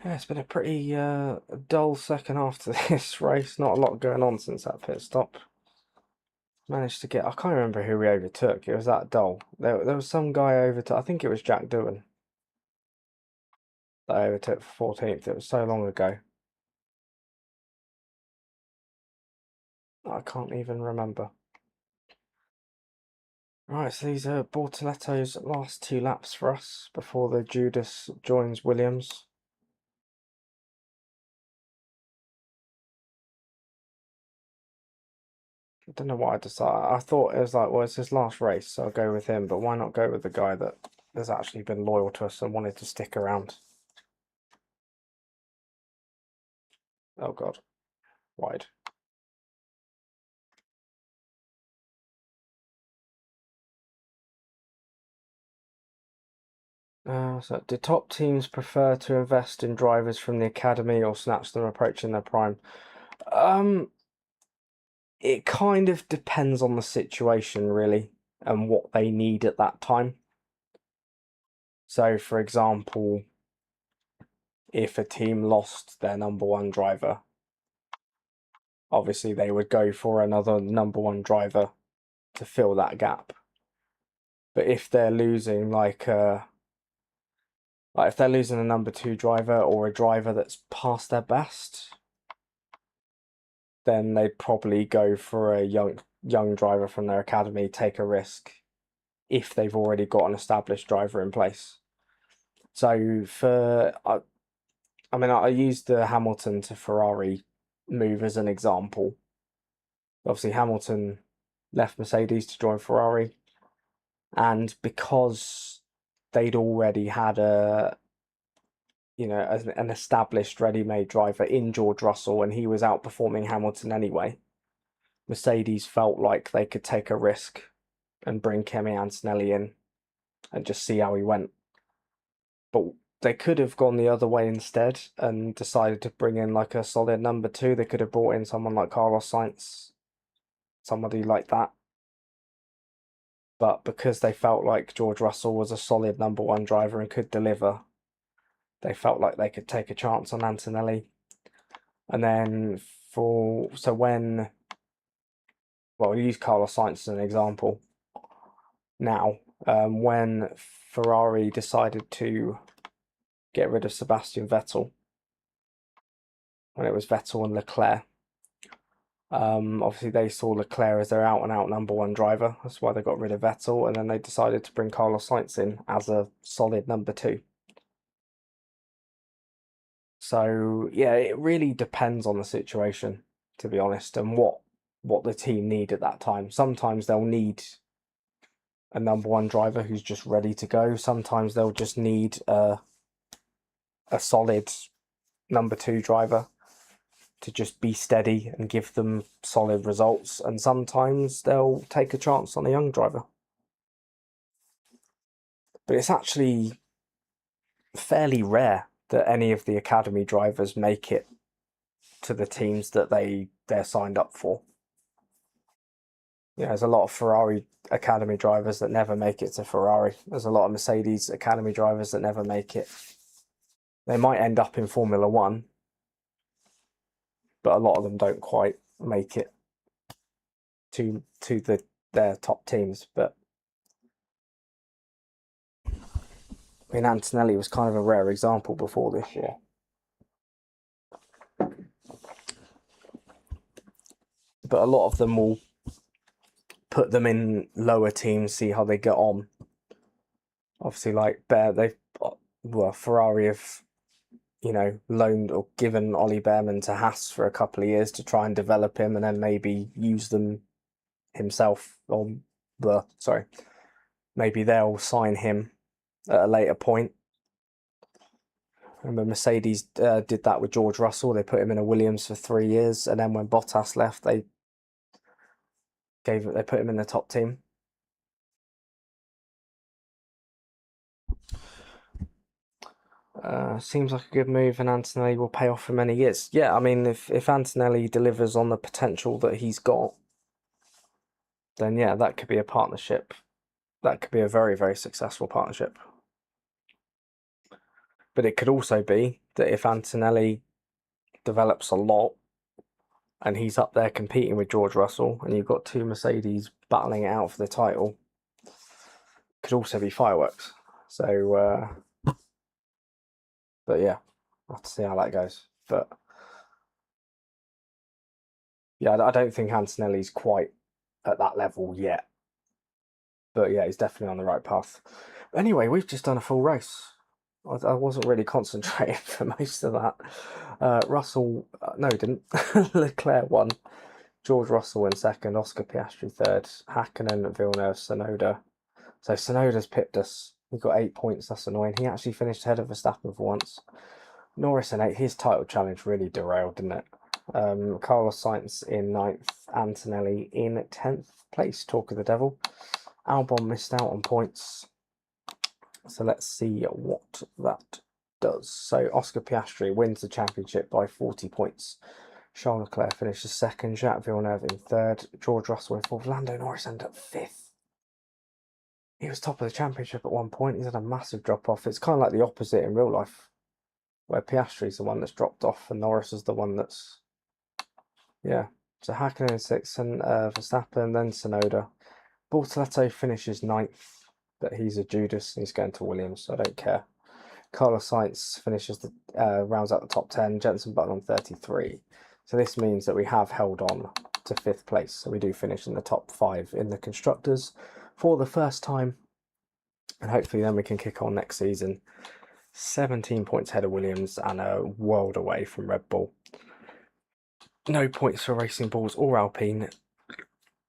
Yeah, it's been a pretty dull second half to this race. Not a lot going on since that pit stop. Managed to get... I can't remember who we overtook. It was that dull. There was some guy overtook... I think it was Jack Doohan that I overtook for 14th. It was so long ago. I can't even remember. Right, so these are Bortoletto's last 2 laps for us before the Judas joins Williams. I don't know what I decided. I thought it was like, well, it's his last race, so I'll go with him. But why not go with the guy that has actually been loyal to us and wanted to stick around? Oh, God. Wide. So do top teams prefer to invest in drivers from the academy or snatch them approaching their prime? It kind of depends on the situation, really, and what they need at that time. So, for example, if a team lost their number 1 driver, obviously they would go for another number 1 driver to fill that gap. But if they're losing like if they're losing a number 2 driver or a driver that's past their best, then they'd probably go for a young driver from their academy, take a risk if they've already got an established driver in place. So I used the Hamilton to Ferrari move as an example. Obviously, Hamilton left Mercedes to join Ferrari, and because they'd already had an established ready-made driver in George Russell, and he was outperforming Hamilton anyway, Mercedes felt like they could take a risk and bring Kimi Antonelli in and just see how he went. But they could have gone the other way instead and decided to bring in like a solid number 2. They could have brought in someone like Carlos Sainz, somebody like that. But because they felt like George Russell was a solid number 1 driver and could deliver, they felt like they could take a chance on Antonelli. And then we use Carlos Sainz as an example. Now, when Ferrari decided to get rid of Sebastian Vettel, when it was Vettel and Leclerc, obviously they saw Leclerc as their out-and-out number 1 driver. That's why they got rid of Vettel, and then they decided to bring Carlos Sainz in as a solid number 2. So yeah, it really depends on the situation, to be honest, and what the team need at that time. Sometimes they'll need a number 1 driver who's just ready to go. Sometimes they'll just need a solid number 2 driver to just be steady and give them solid results. And sometimes they'll take a chance on a young driver. But it's actually fairly rare that any of the academy drivers make it to the teams that they're signed up for. There's a lot of Ferrari academy drivers that never make it to Ferrari. There's a lot of Mercedes academy drivers that never make it. They might end up in Formula 1, but a lot of them don't quite make it to their top teams. But Antonelli was kind of a rare example before this year. But a lot of them will put them in lower teams, see how they get on. Obviously, like Ferrari have you know, loaned or given Ollie Behrman to Haas for a couple of years to try and develop him, and then maybe use them himself on maybe they'll sign him at a later point. Remember Mercedes did that with George Russell. They put him in a Williams for 3 years, and then when Bottas left, they put him in the top team. Seems like a good move, and Antonelli will pay off for many years. Yeah, I mean, if Antonelli delivers on the potential that he's got, then yeah, that could be a partnership. That could be a very, very successful partnership. But it could also be that if Antonelli develops a lot and he's up there competing with George Russell, and you've got two Mercedes battling it out for the title, could also be fireworks. So, but yeah, I'll have to see how that goes. But yeah, I don't think Antonelli's quite at that level yet. But yeah, he's definitely on the right path. Anyway, we've just done a full race. I wasn't really concentrating for most of that. Russell, no, he didn't. Leclerc won. George Russell in second. Oscar Piastri third. Hakkinen, Villeneuve, Tsunoda. So Tsunoda's pipped us. We got 8 points. That's annoying. He actually finished ahead of Verstappen for once. Norris in 8th. His title challenge really derailed, didn't it? Carlos Sainz in 9th. Antonelli in 10th place. Talk of the devil. Albon missed out on points. So let's see what that does. So Oscar Piastri wins the championship by 40 points. Charles Leclerc finishes second. Jacques Villeneuve in third. George Russell in fourth. Lando Norris ended up fifth. He was top of the championship at one point. He's had a massive drop off. It's kind of like the opposite in real life, where Piastri's the one that's dropped off and Norris is the one that's, yeah. So Hakkinen in sixth, and Verstappen, then Tsunoda. Bortoleto finishes 9th. But he's a Judas and he's going to Williams, so I don't care. Carlos Sainz finishes rounds out the top 10. Jenson Button on 33. So this means that we have held on to 5th place. So we do finish in the top 5 in the constructors for the first time. And hopefully then we can kick on next season. 17 points ahead of Williams and a world away from Red Bull. No points for Racing Bulls or Alpine.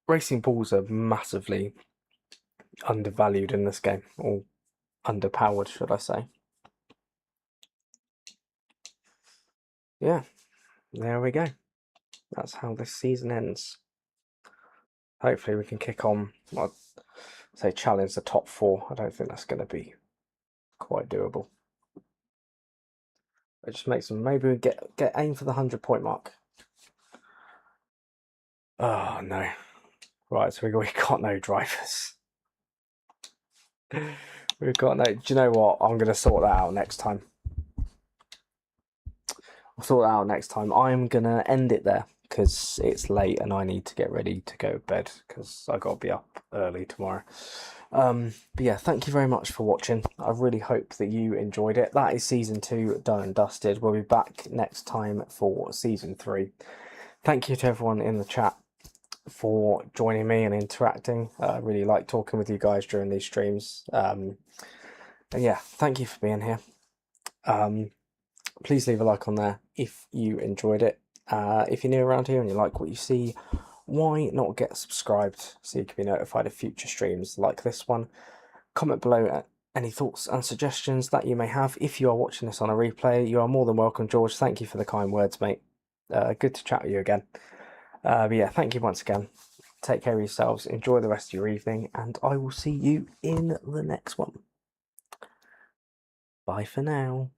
Racing Bulls are massively undervalued in this game, or underpowered, should I say. Yeah, there we go. That's how this season ends. Hopefully we can kick on, well, say challenge the top 4. I don't think that's going to be quite doable. It just makes them, maybe we get aim for the 100-point mark. Oh no. Right, so we got no drivers. We've got no, do you know what? I'm going to sort that out next time. I'll sort that out next time. I'm going to end it there because it's late and I need to get ready to go to bed because I got to be up early tomorrow. But yeah, thank you very much for watching. I really hope that you enjoyed it. That is season 2 done and dusted. We'll be back next time for season 3. Thank you to everyone in the chat for joining me and interacting. I really like talking with you guys during these streams. And yeah, thank you for being here. Please leave a like on there if you enjoyed it. If you're new around here and you like what you see, why not get subscribed so you can be notified of future streams like this one. Comment below any thoughts and suggestions that you may have. If you are watching this on a replay, you are more than welcome. George, thank you for the kind words, mate. Good to chat with you again. But yeah, thank you once again. Take care of yourselves, enjoy the rest of your evening, and I will see you in the next one. Bye for now.